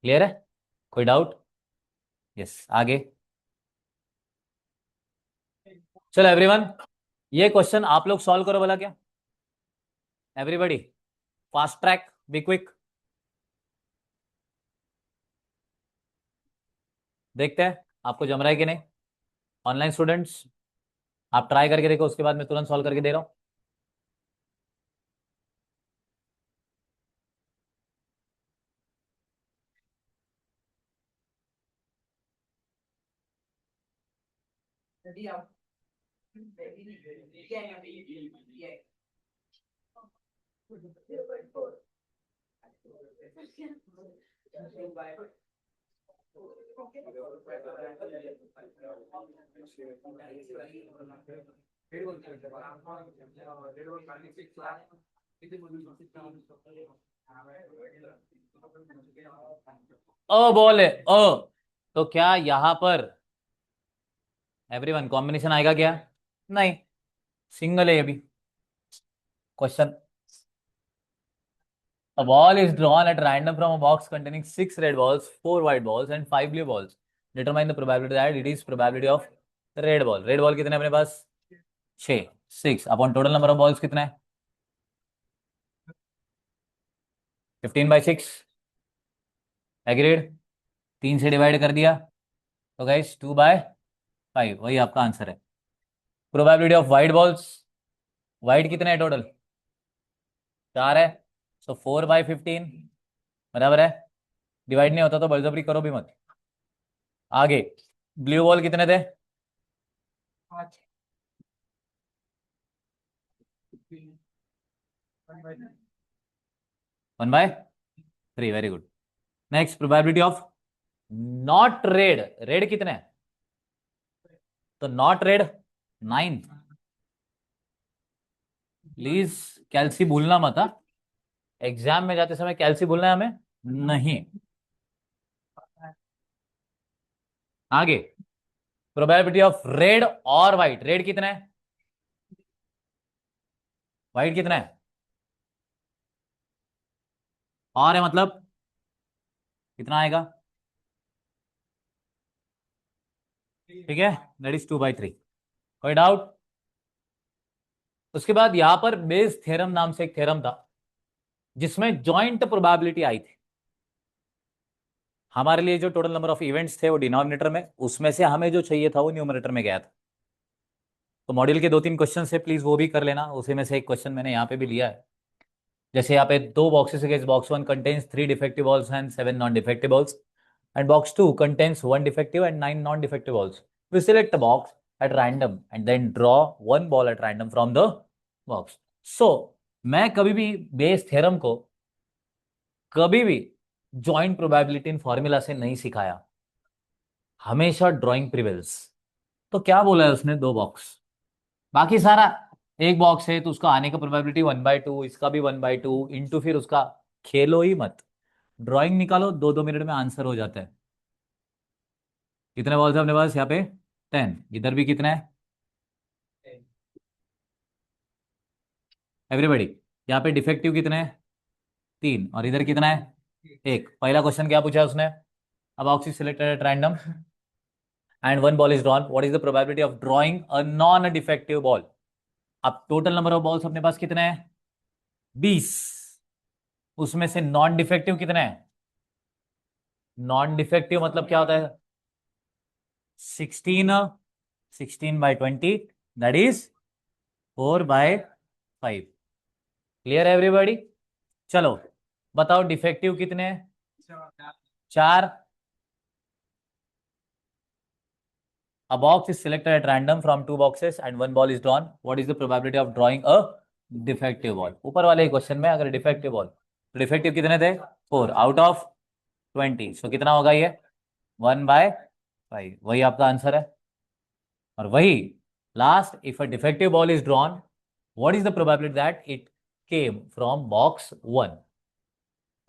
क्लियर है, कोई डाउट? यस, आगे. चलो एवरीवन, ये क्वेश्चन आप लोग सॉल्व करो भला क्या, everybody. Fast track, be quick. देखते हैं आपको जम रहा है कि नहीं. ऑनलाइन स्टूडेंट्स, आप ट्राई करके देखो, उसके बाद मैं तुरंत सॉल्व करके दे रहा हूँ. ओ बोले ओ, तो क्या यहां पर एवरीवन कॉम्बिनेशन आएगा क्या? नहीं, सिंगल है ये भी. Question, a ball is drawn at random from a box containing 6 red balls, 4 white balls and 5 blue balls. Determine the probability that it is probability of red ball. Red ball कितने अपने पास? 6. 6 upon total number of balls कितना है? 15/6. एग्रीड. 3 से डिवाइड कर दिया तो गाइस 2/5, वही आपका आंसर है. Probability of white balls, white कितने है टोटल? 4 है, सो 4/15 बराबर है. डिवाइड नहीं होता तो बलजबरी करो भी मत. आगे, ब्लू बॉल कितने थे? 1/3, very good. Next, probability of not red, red कितने हैं? तो नॉट रेड 9. प्लीज कैल्सी भूलना मत, हाँ? एग्जाम में जाते समय कैल्सी भूलना है हमें नहीं. आगे, प्रोबेबिलिटी ऑफ रेड और व्हाइट, रेड कितना है, व्हाइट कितना है? और है मतलब कितना आएगा? ठीक है, दैट इज 2/3. कोई डाउट? उसके बाद यहां पर बेस थ्योरम नाम से एक थ्योरम था जिसमें जॉइंट प्रोबेबिलिटी आई थी. हमारे लिए जो टोटल नंबर ऑफ इवेंट्स थे वो डिनोमिनेटर में, उसमें से हमें जो चाहिए था वो न्यूमरेटर में गया था. तो मॉड्यूल के 2-3 क्वेश्चन है, प्लीज वो भी कर लेना. उसी में से एक क्वेश्चन मैंने यहाँ पे भी लिया है. जैसे यहाँ पे 2 बॉक्सेस है, box 1 contains 3 defective balls and 7 non defective balls, and box 2 contains 1 defective and 9 non-defective balls. We select a box at random and then draw 1 ball at random from the box. So मैं कभी भी बेस थ्योरम को कभी भी जॉइंट प्रोबेबिलिटी इन फॉर्मूला से नहीं सिखाया, हमेशा ड्राइंग प्रिवेल्स. तो क्या बोला है उसने, 2 बॉक्स, बाकी सारा एक बॉक्स है तो उसका आने का प्रोबेबिलिटी 1/2, इसका भी 1/2 इंटू, फिर उसका खेलो ही मत, ड्राइंग निकालो, 2-2 मिनट में आंसर हो जाता है. कितने बॉल्स है अपने पास यहाँ पे? 10. इधर भी कितना है एवरीबॉडी? यहाँ पे डिफेक्टिव कितने हैं? 3. और इधर कितना है? 1. पहला क्वेश्चन क्या पूछा उसने, अब box is selected at random and 1 ball is drawn, what is the probability of drawing a non defective ball? अब टोटल नंबर ऑफ बॉल्स अपने पास कितने हैं? 20। उसमें से नॉन डिफेक्टिव कितने हैं? नॉन डिफेक्टिव मतलब क्या होता है? 16। 16/20, दैट इज 4/5। Clear everybody? चलो बताओ डिफेक्टिव कितने हैं? 4। A box is selected at random from two boxes and one ball is drawn. What is the probability of drawing a defective ball? ऊपर वाले क्वेश्चन में अगर डिफेक्टिव बॉल, तो डिफेक्टिव कितने थे? 4/20। सो कितना होगा ये? 1/5। वही आपका आंसर है। और वही last, if a defective ball is drawn, what is the probability that it came from box 1?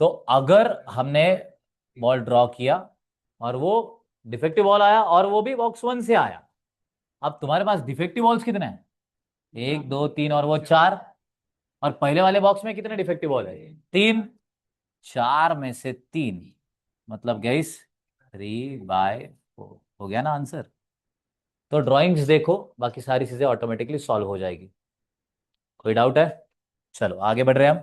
तो अगर हमने बॉल ड्रॉ किया और वो डिफेक्टिव बॉल आया और वो भी बॉक्स 1 से आया, अब तुम्हारे पास डिफेक्टिव बॉल्स कितने हैं? 1 2 3 और वो 4। और पहले वाले बॉक्स में कितने डिफेक्टिव बॉल है? 3। 4 में से 3 मतलब गाइस 3/4 हो गया ना आंसर? तो ड्राइंग्स देखो, बाकी सारी चीजें ऑटोमेटिकली सॉल्व हो जाएगी। कोई डाउट है? चलो आगे बढ़ रहे हैं हम।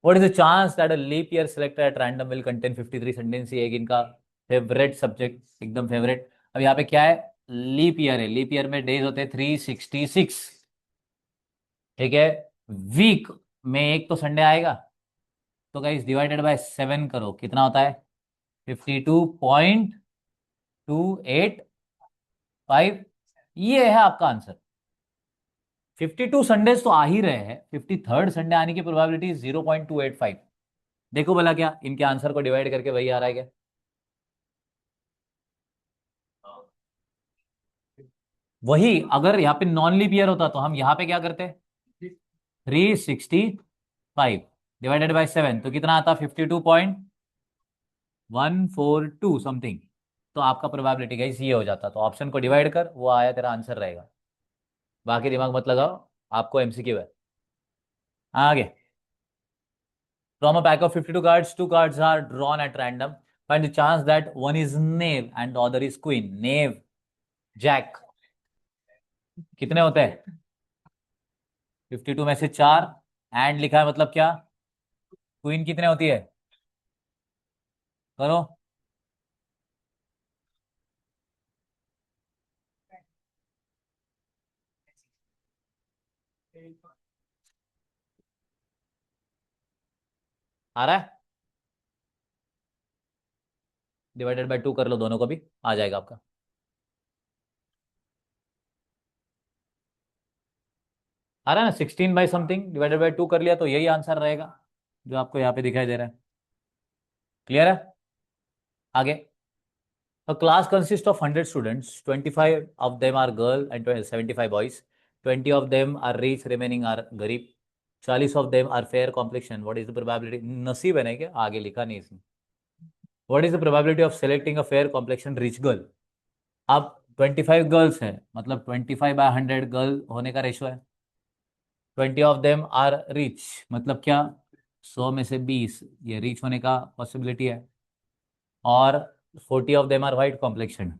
What is the chance that a leap year selected at random will contain 53 Sundays? ये एक इनका फेवरेट सब्जेक्ट, एकदम फेवरेट। अब यहाँ पे क्या है? लीप ईयर है। लीप ईयर में डेज होते हैं 366। ठीक है। वीक में एक तो संडे आएगा, तो गाइस डिवाइडेड बाय 7 करो, कितना होता है? 52.285। ये है आपका आंसर। 52 संडेज तो आ ही रहे हैं, 53rd संडे आने की प्रोबेबिलिटी 0.285। देखो भला क्या इनके आंसर को डिवाइड करके वही आ रहा है क्या? वही अगर यहाँ पे नॉन लीप ईयर होता तो हम यहाँ पे क्या करते? 365 डिवाइडेड बाय 7, तो कितना आता? 52.142 समथिंग। तो आपका प्रोबेबिलिटी गाइस ये हो जाता। तो ऑप्शन को डिवाइड कर, वो आया तेरा आंसर रहेगा। बाकी दिमाग मत लगाओ, आपको एमसीक्यू है। आगे। From a pack of 52 cards, two cards are drawn at random. Find the chance that one is knave and the other is queen. Knave, jack, कितने होते हैं? 52 में से 4। एंड लिखा है मतलब क्या? क्वीन कितने होती है? करो। आ रहा है? डिवाइडेड बाय 2 कर लो, दोनों को भी आ जाएगा आपका। आ रहा है ना? 16 बाई समथिंग डिवाइडेड बाय 2 कर लिया तो यही आंसर रहेगा जो आपको यहाँ पे दिखाई दे रहा है। क्लियर है? आगे। A class consists of 100 students. 25 of them are girl and 75 boys. 20 of them are rich, remaining are गरीब. 40 of them are fair complexion. What is the probability? नसीब है नहीं क्या? आगे लिखा नहीं इसमें। What is the probability of selecting a fair complexion rich girl? अब 25 गर्ल्स है, मतलब 25/100 गर्ल होने का रेशो है। 20 ऑफ देम आर रिच, मतलब क्या? 100 में से 20 ये रिच होने का पॉसिबिलिटी है। और 40 of them are white complexion.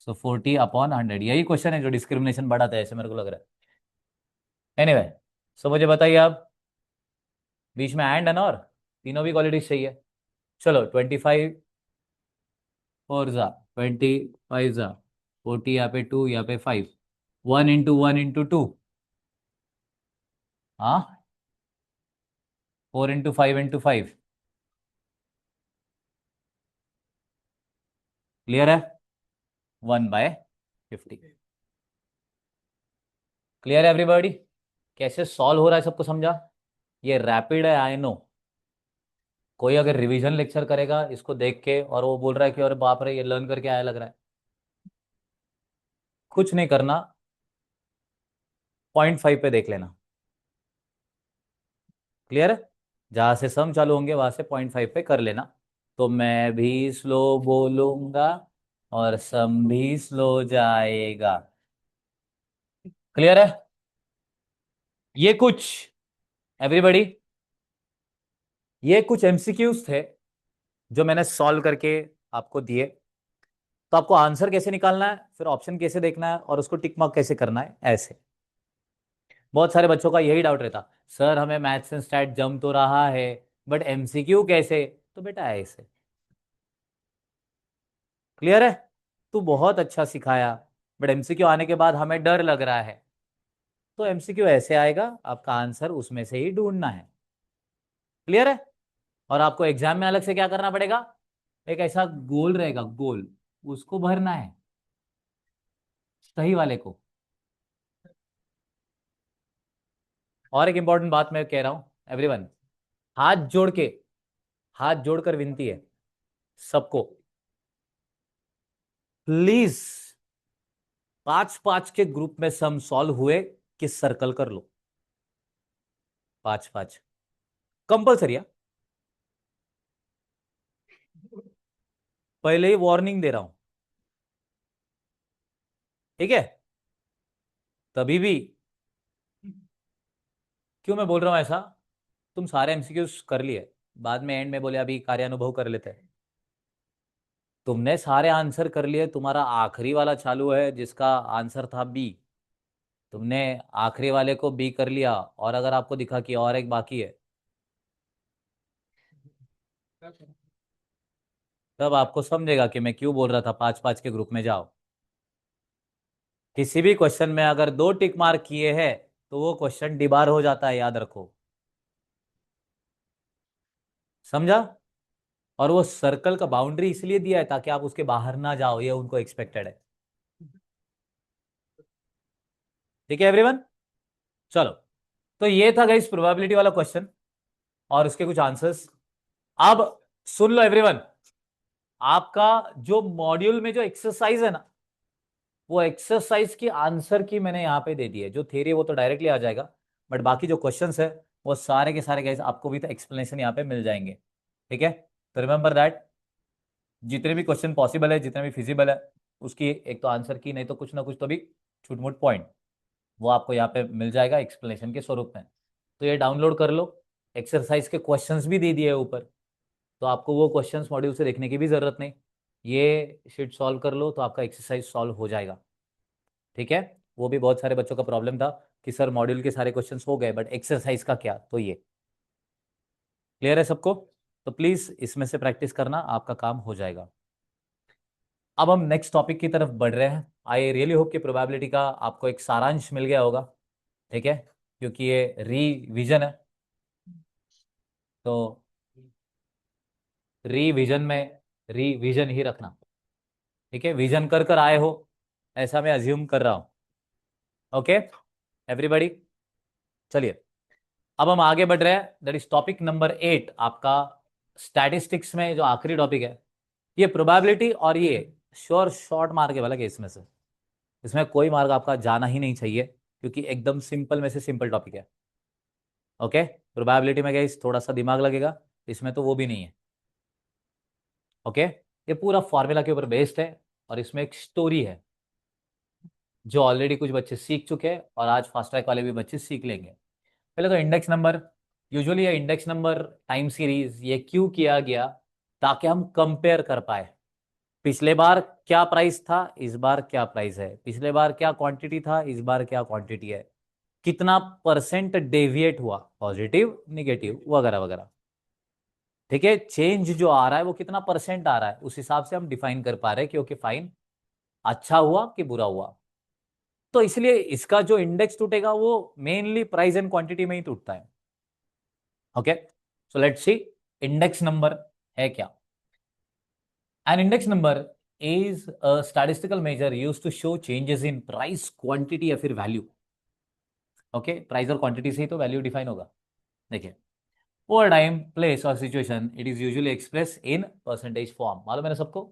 So 40/100, यही क्वेश्चन है जो डिस्क्रिमिनेशन बढ़ाता है, ऐसे मेरे को लग रहा है। एनीवे, सो मुझे बताइए आप, बीच में एंड है ना, और तीनों भी क्वालिटीज चाहिए। चलो 25 4 जा 20 5 जा 40, यहाँ पे 2, यहाँ पे 5। 1 × 1 × 2। हाँ। 4 × 5 × 5। क्लियर है? 1/50। क्लियर है एवरीबॉडी? कैसे सॉल्व हो रहा है सबको समझा? ये रैपिड है, आई नो। कोई अगर रिवीजन लेक्चर करेगा इसको देख के और वो बोल रहा है कि अरे बाप रे ये लर्न करके आया लग रहा है, कुछ नहीं करना, 0.5 पे देख लेना। क्लियर है? जहां से सम चालू होंगे वहां से 0.5 पे कर लेना। तो मैं भी स्लो बोलूंगा और सम भी स्लो जाएगा। क्लियर है? ये कुछ, एवरीबॉडी, ये कुछ एमसीक्यूज थे जो मैंने सॉल्व करके आपको दिए। तो आपको आंसर कैसे निकालना है, फिर ऑप्शन कैसे देखना है और उसको टिक मार्क कैसे करना है, ऐसे। बहुत सारे बच्चों का यही डाउट रहता, सर हमें मैथ्स एंड स्टैट जम तो रहा है बट एमसीक्यू कैसे? तो बेटा ऐसे। क्लियर है? तू बहुत अच्छा सिखाया, बट एमसीक्यू आने के बाद हमें डर लग रहा है। तो एमसीक्यू ऐसे आएगा, आपका आंसर उसमें से ही ढूंढना है। क्लियर है? और आपको एग्जाम में अलग से क्या करना पड़ेगा, एक ऐसा गोल रहेगा, गोल, उसको भरना है, सही वाले को। और एक इंपॉर्टेंट बात मैं कह रहा हूं एवरीवन, हाथ जोड़ के, हाथ जोड़कर विनती है सबको, प्लीज 5-5 के ग्रुप में सम सॉल्व हुए कि सर्कल कर लो, 5-5 कंपल्सरी है। पहले ही वार्निंग दे रहा हूं, ठीक है? तभी भी, क्यों मैं बोल रहा हूं ऐसा, तुम सारे एमसीक्यूज कर लिए, बाद में एंड में बोले अभी कार्यानुभव कर लेते हैं। तुमने सारे आंसर कर लिए, तुम्हारा आखिरी वाला चालू है जिसका आंसर था बी, तुमने आखिरी वाले को बी कर लिया, और अगर आपको दिखा कि और एक बाकी है, तब आपको समझेगा कि मैं क्यों बोल रहा था 5-5 के ग्रुप में जाओ। किसी भी क्वेश्चन में अगर 2 टिक मार्क किए हैं तो वो क्वेश्चन डिबार हो जाता है, याद रखो। समझा? और वो सर्कल का बाउंड्री इसलिए दिया है ताकि आप उसके बाहर ना जाओ, ये उनको एक्सपेक्टेड है। ठीक है एवरीवन? चलो, तो ये था गाइस प्रोबेबिलिटी वाला क्वेश्चन और उसके कुछ आंसर्स। अब सुन लो एवरीवन, आपका जो मॉड्यूल में जो एक्सरसाइज है ना, वो एक्सरसाइज की आंसर की मैंने यहाँ पे दे दी है। जो थ्योरी वो तो डायरेक्टली आ जाएगा, बट बाकी जो क्वेश्चंस है वो सारे के सारे गाइस आपको भी तो एक्सप्लेनेशन यहाँ पे मिल जाएंगे। ठीक है? तो रिमेंबर दैट, जितने भी क्वेश्चन पॉसिबल है, जितने भी फिजिबल है, उसकी एक तो आंसर की, नहीं तो कुछ ना कुछ तो भी छूट मूट पॉइंट, वो आपको यहाँ पे मिल जाएगा एक्सप्लेनेशन के स्वरूप में। तो ये डाउनलोड कर लो, एक्सरसाइज के क्वेश्चंस भी दे दिए है ऊपर, तो आपको वो क्वेश्चंस मॉड्यूल से देखने की भी जरूरत नहीं, ये शीट सॉल्व कर लो तो आपका एक्सरसाइज सॉल्व हो जाएगा। ठीक है? वो भी बहुत सारे बच्चों का प्रॉब्लम था कि सर मॉड्यूल के सारे क्वेश्चंस हो गए बट एक्सरसाइज का क्या, तो ये क्लियर है सबको? तो प्लीज इसमें से प्रैक्टिस करना, आपका काम हो जाएगा। अब हम नेक्स्ट टॉपिक की तरफ बढ़ रहे हैं। आई रियली होप कि प्रोबेबिलिटी का आपको एक सारांश मिल गया होगा। ठीक है? क्योंकि ये रिवीजन है, तो रिवीजन में रिवीजन ही रखना। ठीक है? विजन कर कर आए हो, ऐसा मैं अज्यूम कर रहा हूं। Okay everybody? चलिए, अब हम आगे बढ़ रहे हैं, दैट इज टॉपिक नंबर 8 आपका, स्टैटिस्टिक्स में जो आखिरी टॉपिक है। ये प्रोबेबिलिटी, और ये श्योर शॉर्ट मार्क है वाला इसमें से, इसमें कोई मार्क आपका जाना ही नहीं चाहिए क्योंकि एकदम सिंपल में से सिंपल टॉपिक है। ओके? प्रोबेबिलिटी में गाइस थोड़ा सा दिमाग लगेगा, इसमें तो वो भी नहीं है। ओके? ये पूरा फॉर्मूला के ऊपर बेस्ड है, और इसमें एक स्टोरी है जो ऑलरेडी कुछ बच्चे सीख चुके हैं और आज फास्ट ट्रैक वाले भी बच्चे सीख लेंगे। पहले तो इंडेक्स नंबर, यूजुअली ये इंडेक्स नंबर टाइम सीरीज ये क्यों किया गया, ताकि हम कंपेयर कर पाए, पिछले बार क्या प्राइस था, इस बार क्या प्राइस है, पिछले बार क्या क्वांटिटी था, इस बार क्या क्वांटिटी है, कितना परसेंट डेविएट हुआ, पॉजिटिव निगेटिव वगैरह वगैरह। ठीक है? चेंज जो आ रहा है वो कितना परसेंट आ रहा है, उस हिसाब से हम डिफाइन कर पा रहे हैं कि ओके फाइन, अच्छा हुआ कि बुरा हुआ। तो इसलिए इसका जो इंडेक्स टूटेगा वो मेनली प्राइस एंड क्वांटिटी में ही टूटता है। Okay? So let's see, index number है क्या? An index number is a statistical measure used to show changes in price, quantity या फिर वैल्यू। ओके? प्राइस और क्वांटिटी से ही तो वैल्यू डिफाइन होगा। देखिए, ओवर टाइम प्लेस और situation it is usually express in percentage form, मालूम है ना सबको?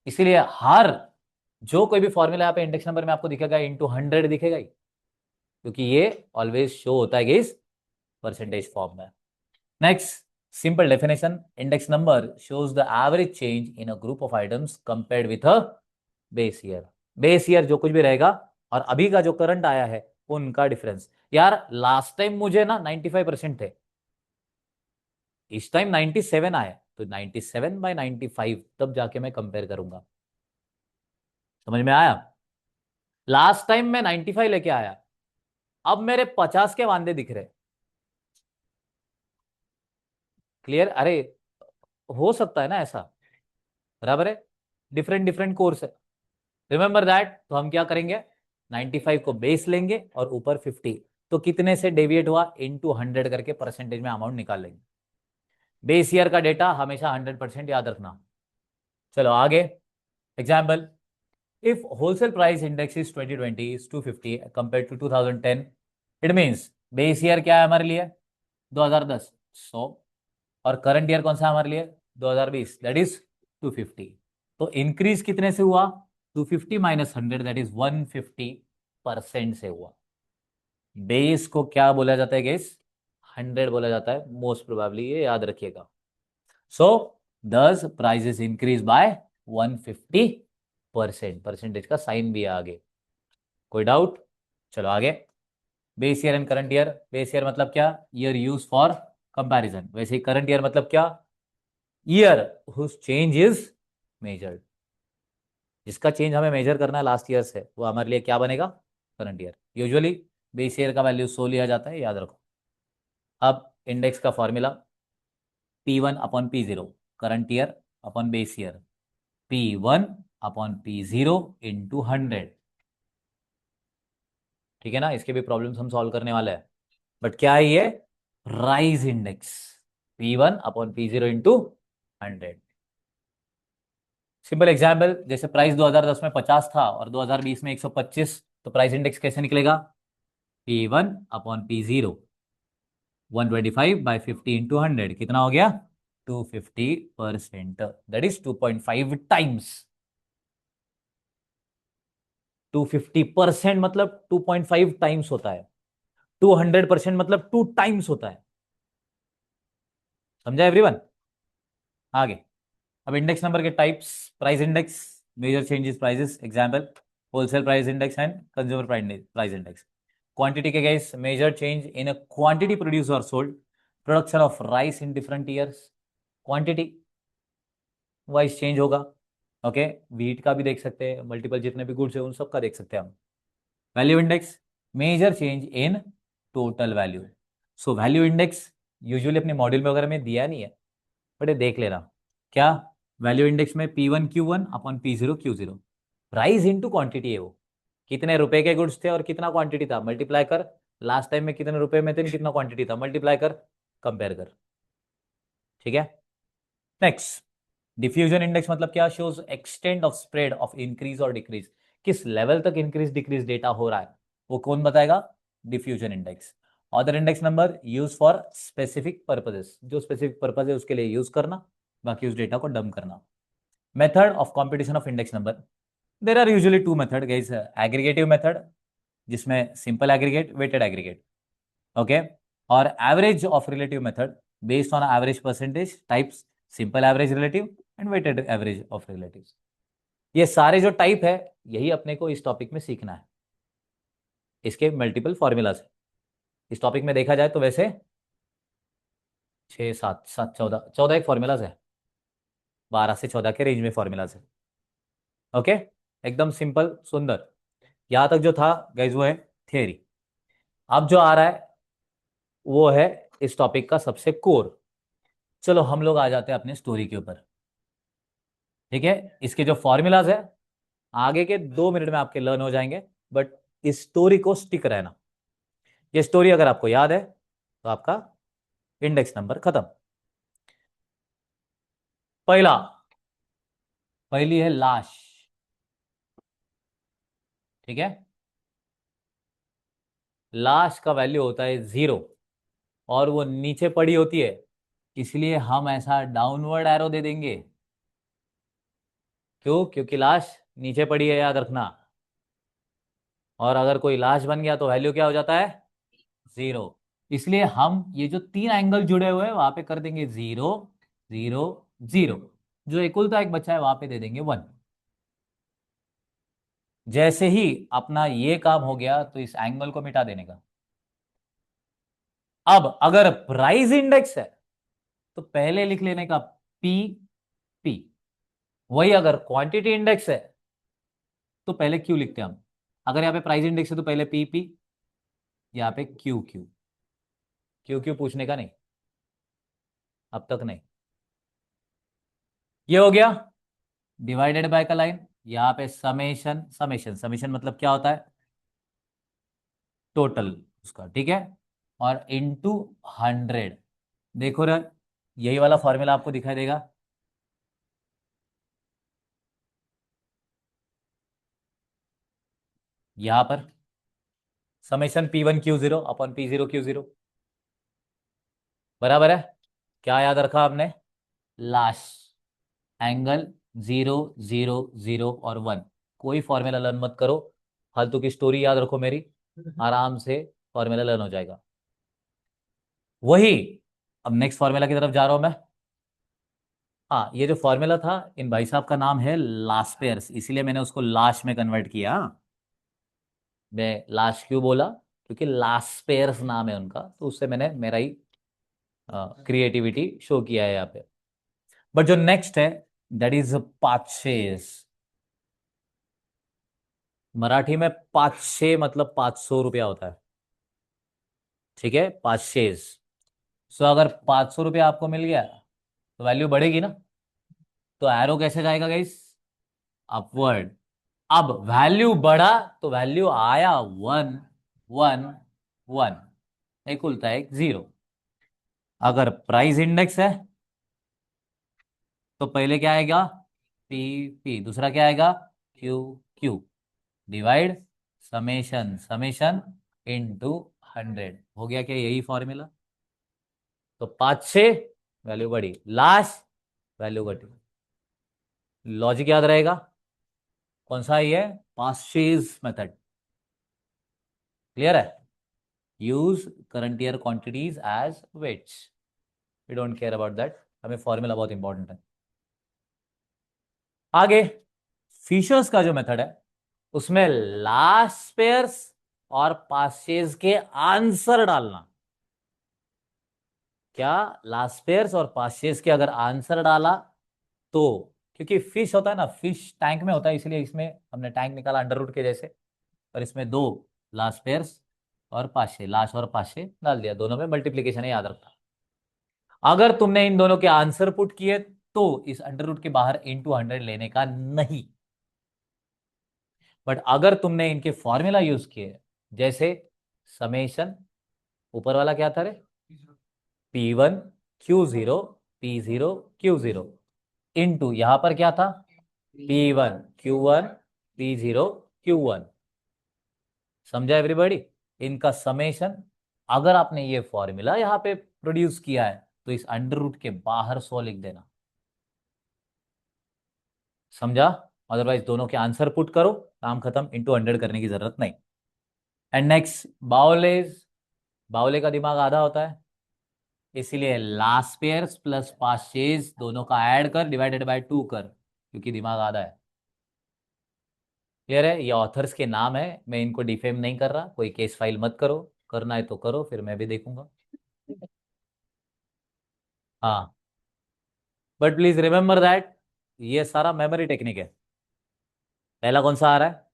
इसीलिए हर जो कोई भी फॉर्मूला यहाँ पे इंडेक्स नंबर में आपको दिखेगा इंटू 100 दिखेगा ही, क्योंकि ये ऑलवेज शो होता है इस परसेंटेज फॉर्म में। Next, simple definition, index number shows the average change in a group of items compared with a base year। Base year जो कुछ भी रहेगा और अभी का जो करंट आया है उनका डिफरेंस। यार लास्ट टाइम मुझे ना 95% थे, इस टाइम 97 आए, तो 97/95 तब जाके मैं कंपेयर करूंगा। समझ में आया? लास्ट टाइम मैं 95 लेके आया, अब मेरे 50 के वांदे दिख रहे। क्लियर? अरे हो सकता है ना ऐसा, बराबर है, डिफरेंट डिफरेंट कोर्स है, रिमेंबर दैट। तो हम क्या करेंगे, 95 को बेस लेंगे और ऊपर 50, तो कितने से डेविएट हुआ इनटू 100 करके परसेंटेज में अमाउंट निकाल लेंगे। बेस ईयर का डेटा हमेशा 100% याद रखना। चलो आगे, example, if wholesale price index is 2020 is 250 compare to 2010, it means base year क्या है हमारे लिए, 2010, 100, और करंट ईयर कौन सा है हमारे लिए, 2020, दैट इज 250। तो इंक्रीज कितने से हुआ, 250 माइनस 100 दैट इज 150% से हुआ। बेस को क्या बोला जाता है गेस, 100 बोला जाता है मोस्ट प्रोबेबली, ये याद रखिएगा। सो दस प्राइजेस इंक्रीज बाय 150%, परसेंटेज का साइन भी है आगे, कोई डाउट? चलो आगे, base year and current year. Base year मतलब क्या, ईयर यूज फॉर कंपैरिजन, वैसे ही करंट ईयर मतलब क्या, year whose change is measured. जिसका चेंज हमें मेजर करना है लास्ट ईयर से, वो हमारे लिए क्या बनेगा, current year. Usually base year का वैल्यू 100 लिया जाता है, याद रखो। अब इंडेक्स का formula, P1 upon P0, current year upon base year, P1 upon P0 into 100। ठीक है ना, इसके भी प्रॉब्लम्स हम सॉल्व करने वाले हैं, बट क्या है ये, rise index, P1 upon P0 into 100। Simple example, जैसे प्राइस 2010 में 50 था और 2020 में 125, तो प्राइस इंडेक्स कैसे निकलेगा, P1 upon P0, 125 by 50 into 100, कितना हो गया, 250%, दैट इज 2.5 टाइम्स। 250% मतलब 2.5 टाइम्स होता है, 200% मतलब 2 टाइम्स होता है। समझा एवरीवन? आगे, अब इंडेक्स नंबर के types, price index, measure changes prices, example, wholesale price index and consumer price index. Quantity के गैस, measure change in a quantity produce or sold, production of rice in different years, quantity wise change होगा। ओके, व्हीट का भी देख सकते हैं, मल्टीपल जितने भी गुड्स है उन सब का देख सकते हैं हम। Value index, measure change in total value. So value index usually अपने मॉड्यूल में वगैरह में दिया नहीं है, बट ये देख लेना। क्या, वैल्यू इंडेक्स में P1 Q1 upon P0 Q0, price into quantity है वो, कितने रुपए के गुड्स थे और कितना क्वांटिटी था, मल्टीप्लाई कर, लास्ट टाइम में कितने रुपए में थे कितना क्वांटिटी था, मल्टीप्लाई कर, कंपेयर कर। ठीक है, नेक्स्ट, डिफ्यूजन इंडेक्स मतलब क्या, shows extent of spread of increase और डिक्रीज, किस लेवल तक इंक्रीज डिक्रीज डेटा हो रहा है, वो कौन बताएगा, diffusion index. Other index number use for specific purposes, जो स्पेसिफिक पर्पज है उसके लिए यूज करना, बाकी उस डेटा को डंप करना। Method of competition of index number, there are usually two method guys, aggregative method जिसमें simple aggregate, weighted aggregate, okay, और average of relative method based on average percentage types, simple average relative and weighted average of relatives. ये सारे जो टाइप है यही अपने को इस टॉपिक में सीखना है, इसके मल्टीपल फॉर्मूलाज है। इस टॉपिक में देखा जाए तो वैसे 6 7 7 14 14 एक फॉर्मूलाज है, 12 से 14 के रेंज में फॉर्मूलाज है। ओके, एकदम सिंपल सुंदर। यहां तक जो था गाइज वो है थियरी। अब जो आ रहा है वो है इस टॉपिक का सबसे कोर। चलो हम लोग आ जाते हैं अपने स्टोरी के ऊपर। ठीक है, इसके जो फॉर्मूलाज है आगे के 2 मिनट में आपके लर्न हो जाएंगे, बट इस स्टोरी को स्टिक रहना। ये स्टोरी अगर आपको याद है तो आपका इंडेक्स नंबर खत्म। पहला, पहली है लाश। ठीक है, लाश का वैल्यू होता है 0 और वो नीचे पड़ी होती है, इसलिए हम ऐसा डाउनवर्ड एरो दे देंगे। क्यों, क्योंकि लाश नीचे पड़ी है, याद रखना। और अगर कोई लाश बन गया तो वैल्यू क्या हो जाता है, 0। इसलिए हम ये जो 3 एंगल जुड़े हुए हैं वहां पे कर देंगे 0 0 0, जो इकुलता एक बच्चा है वहां पे दे देंगे 1। जैसे ही अपना ये काम हो गया तो इस एंगल को मिटा देने का। अब अगर प्राइस इंडेक्स है तो पहले लिख लेने का पी पी, वही अगर क्वांटिटी इंडेक्स है तो पहले क्यू लिखते हैं हम। अगर यहाँ पे प्राइस इंडेक्स है तो पहले पी पी, यहाँ पे क्यू क्यू, क्यू क्यू पूछने का नहीं, अब तक नहीं। ये हो गया डिवाइडेड बाय का लाइन। यहाँ पे समेशन, समेशन समेशन मतलब क्या होता है, टोटल उसका, ठीक है। और इनटू 100, देखो रे, यही वाला फॉर्मूला आपको दिखाई देगा। यहां पर summation P1 Q0 upon P0 Q0, बराबर है। क्या याद रखा आपने, लास्ट एंगल 0 0 0 और 1। कोई फॉर्मूला लर्न मत करो, फालतू की स्टोरी याद रखो मेरी, आराम से फॉर्मूला लर्न हो जाएगा। वही, अब नेक्स्ट फॉर्मूला की तरफ जा रहा हूं मैं। हाँ, ये जो फॉर्मूला था, इन भाई साहब का नाम है लास्पेयर्स, इसीलिए मैंने उसको लाश में कन्वर्ट किया। मैं लाश क्यों बोला, क्योंकि लास्पेयर्स नाम है उनका, तो उससे मैंने मेरा ही क्रिएटिविटी शो किया है यहाँ पे। बट जो नेक्स्ट है, दैट इज पाचशेस। मराठी में पाचशे मतलब 500 रुपया होता है, ठीक है, पाचशेस। सो अगर 500 रुपया आपको मिल गया तो वैल्यू बढ़ेगी ना, तो एरो कैसे जाएगा गाइस, अपवर्ड। अब वैल्यू बढ़ा तो वैल्यू आया 1 1 1, एक उल्टा एक जीरो। अगर प्राइस इंडेक्स है तो पहले क्या आएगा, पी पी, दूसरा क्या आएगा, Q Q, divide summation summation into 100। हो गया क्या यही फॉर्मूला, तो 5 6 वैल्यू बढ़ी, लास्ट वैल्यू घटी। लॉजिक याद रहेगा, कौन सा है ये, पास्चेज मेथड। क्लियर है, use current year quantities as weights, we don't care about that, हमें फॉर्मूला बहुत इंपॉर्टेंट है। आगे फिशर्स का जो मेथड है, उसमें लास्ट पेयर्स और पास्चेज के आंसर डालना। क्या, लास्ट पेयर्स और पास्चेज के अगर आंसर डाला तो, क्योंकि फिश होता है ना, फिश टैंक में होता है, इसलिए इसमें हमने टैंक निकाला अंडर रूट के जैसे, और इसमें दो लास्ट पेयर्स और पाशे, लास्ट और पाशे डाल दिया, दोनों में मल्टीप्लीकेशन है, याद रखना। अगर तुमने इन दोनों के आंसर पुट किए तो इस अंडर रूट के बाहर इनटू 100 लेने का नहीं। बट अगर तुमने इनके फॉर्मूला यूज किए, जैसे समेशन, ऊपर वाला क्या था रे, P1 Q0 P0 Q0, into यहां पर क्या था, P1 Q1 P0 Q1, समझा एवरीबॉडी। इनका समेशन, अगर आपने ये फॉर्मूला यहां पे प्रोड्यूस किया है तो इस अंडर रूट के बाहर 100 लिख देना, समझा। अदरवाइज दोनों के आंसर पुट करो, काम खत्म, इनटू 100 करने की जरूरत नहीं। एंड नेक्स्ट बाउलेज, बाउले का दिमाग आधा होता है, इसीलिए लास्ट पेयर्स प्लस पास्चेज दोनों का ऐड कर डिवाइडेड बाय 2 कर, क्योंकि दिमाग आधा है। क्लियर है, ये ऑथर्स के नाम है, मैं इनको डिफेम नहीं कर रहा, कोई केस फाइल मत करो, करना है तो करो, फिर मैं भी देखूंगा। हाँ, बट प्लीज रिमेंबर दैट ये सारा मेमोरी टेक्निक है। पहला कौन सा आ रहा है,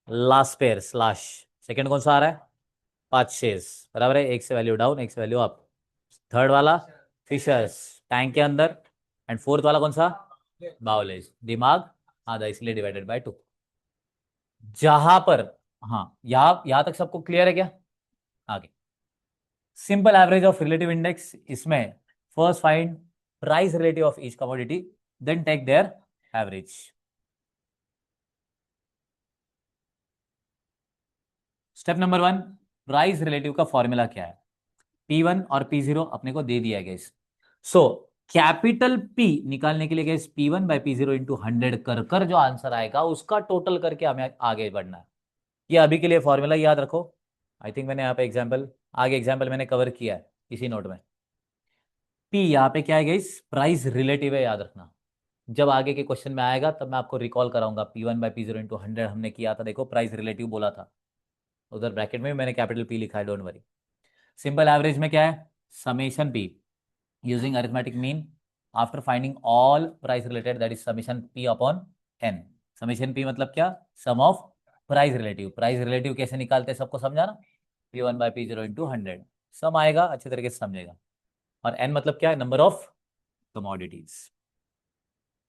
लास्ट पेयर स्लैश, सेकंड कौन सा आ रहा है, पांच शेष, बराबर है, एक से वैल्यू डाउन एक से वैल्यू अप। थर्ड वाला फिशर्स, टैंक के अंदर। एंड फोर्थ वाला कौन सा, बाउलेज, दिमाग आधा, इसलिए डिवाइडेड बाय 2। जहां पर, हाँ, यहां तक सबको क्लियर है क्या, आगे simple average of relative index, इसमें first find price relative of each commodity, then take their average. Step number 1, price relative का फॉर्मूला क्या है, P1 और P0 अपने को दे दिया गया। सो कैपिटल P निकालने के लिए गैस P1/P0 × 100 कर कर जो आंसर आएगा उसका टोटल करके हमें आगे बढ़ना है। ये अभी के लिए फॉर्मूला याद रखो, आई थिंक मैंने यहाँ पे एग्जाम्पल, आगे एग्जाम्पल मैंने कवर किया है इसी नोट में। P यहाँ पे क्या है गैस, प्राइस रिलेटिव है, याद रखना। जब आगे के क्वेश्चन में आएगा तब मैं आपको रिकॉल कराऊंगा, P1/P0 × 100 हमने किया था, देखो प्राइस रिलेटिव बोला था, उधर ब्रैकेट में भी मैंने कैपिटल P लिखा है, डोंट वरी। सिंपल एवरेज में क्या है, summation P using arithmetic mean after finding all price related, that is summation P upon n। summation P मतलब क्या, sum of प्राइस रिलेटिव कैसे निकालते हैं सबको समझा ना, P1/P0 × 100 सम आएगा, अच्छे तरीके से समझेगा। और n मतलब क्या है, नंबर ऑफ कमोडिटीज।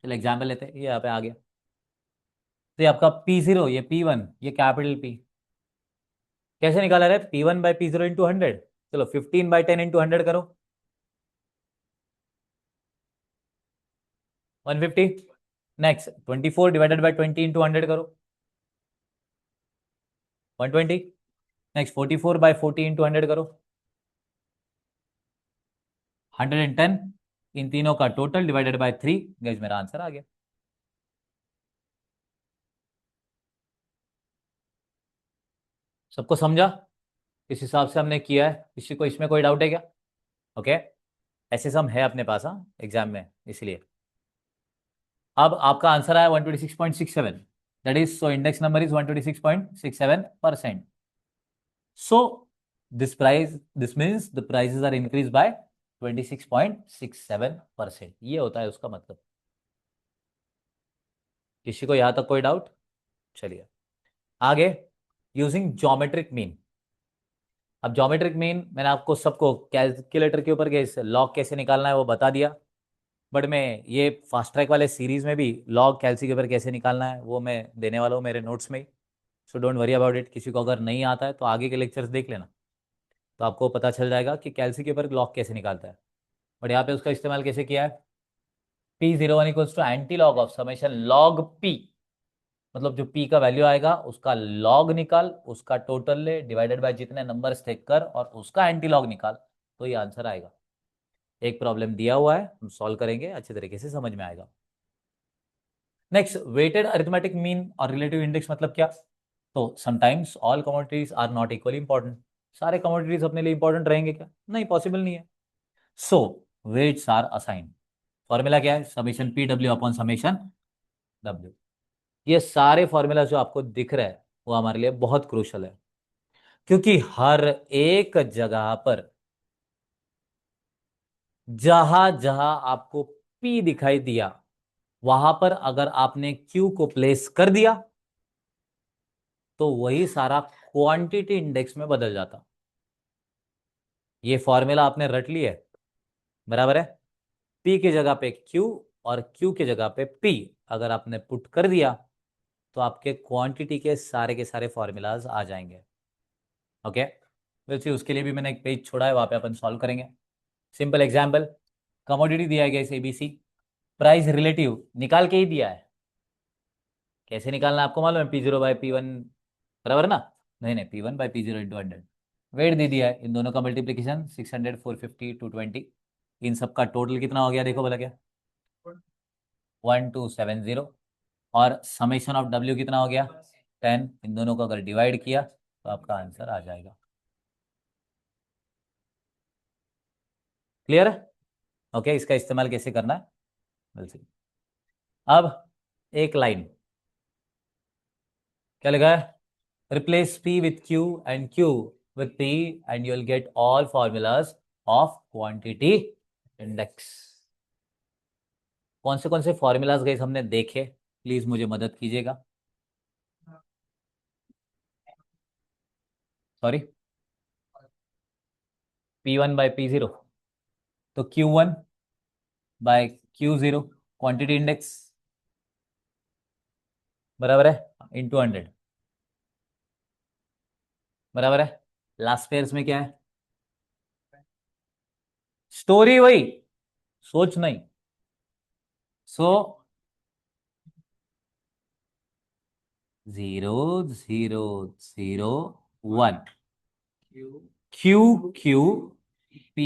चलो एग्जाम्पल लेते हैं, ये यहाँ पे आ गया। तो ये आपका P0, ये P1, ये कैपिटल P, कैसे निकाला रहा है, P1/P0 × 100। चलो 15/10 × 100 करो, 150। नेक्स्ट 24/20 × 100 करो, 120। नेक्स्ट 44/40 × 100 करो, 110। इन तीनों का टोटल डिवाइडेड बाय 3, गाइस मेरा आंसर आ गया। सबको समझा, इस हिसाब से हमने किया है, किसी को इसमें कोई डाउट है क्या? ओके, ऐसे सम है अपने पास, हाँ एग्जाम में, इसलिए। अब आपका आंसर आया 126.67, that is, so index number is 126.67%। So this means the prices are increase by 26.67%, ये होता है उसका मतलब। किसी को यहां तक कोई डाउट? चलिए आगे, यूजिंग ज्योमेट्रिक मीन। अब ज्योमेट्रिक मीन मैंने आपको सबको कैलकुलेटर के ऊपर के लॉग कैसे निकालना है वो बता दिया, बट मैं ये फास्ट ट्रैक वाले सीरीज में भी लॉग कैलसी के ऊपर कैसे निकालना है वो मैं देने वाला हूँ मेरे नोट्स में ही। So don't worry about it, किसी को अगर नहीं आता है तो आगे के लेक्चर्स देख लेना, तो आपको पता चल जाएगा कि कैलसी के ऊपर लॉग कैसे निकालता है। बट यहाँ पे उसका इस्तेमाल कैसे किया है, P01 = anti log of summation log P, मतलब जो P का वैल्यू आएगा उसका लॉग निकाल, उसका टोटल ले डिवाइडेड बाय जितने नंबर टेक कर और उसका एंटी लॉग निकाल, तो ये आंसर आएगा। एक प्रॉब्लम दिया हुआ है, हम सॉल्व करेंगे, अच्छे तरीके से समझ में आएगा। नेक्स्ट, वेटेड अरिथमेटिक मीन और रिलेटिव इंडेक्स मतलब क्या? तो sometimes all commodities are not equally important, सारे कमोडिटीज अपने लिए इंपॉर्टेंट रहेंगे क्या? नहीं, पॉसिबल नहीं है। So weights are assign, formula क्या है, समेशन P W/समेशन W। ये सारे फॉर्मूला जो आपको दिख रहा है वो हमारे लिए बहुत क्रूशल है, क्योंकि हर एक जगह पर जहां जहां आपको P दिखाई दिया वहां पर अगर आपने Q को प्लेस कर दिया तो वही सारा क्वांटिटी इंडेक्स में बदल जाता। ये फॉर्मूला आपने रट लिया है, बराबर है। P की जगह पे Q और Q की जगह पे P अगर आपने पुट कर दिया तो आपके क्वांटिटी के सारे फॉर्मूलाज आ जाएंगे। ओके, वैसे उसके लिए भी मैंने एक पेज छोड़ा है, वहां पे अपन सॉल्व करेंगे। सिंपल एग्जांपल, कमोडिटी दिया गया इसे ABC, प्राइस रिलेटिव निकाल के ही दिया है, कैसे निकालना है आपको मालूम है, P0/P1, बराबर ना? नहीं नहीं, P1/P0 × 100। वेट दे दिया है, इन दोनों का मल्टीप्लीकेशन 600, 450, 220, इन सब का टोटल कितना हो गया देखो भला क्या, 1270। और समेशन ऑफ W कितना हो गया, 10। इन दोनों को अगर डिवाइड किया तो आपका आंसर आ जाएगा। क्लियर है? ओके, इसका इस्तेमाल कैसे करना है we'll see। अब एक लाइन क्या लिखा है, replace P with Q and Q with P and you will get all formulas of quantity index. कौन से फॉर्मूलाज गए हमने देखे, प्लीज मुझे मदद कीजिएगा। सॉरी, P1/P0, तो Q1/Q0 क्वांटिटी इंडेक्स, बराबर है, इंटू 100, बराबर है। लास्ट पेयर्स में क्या है, स्टोरी वही, सोच नहीं। सो 0 0 0 1, Q Q P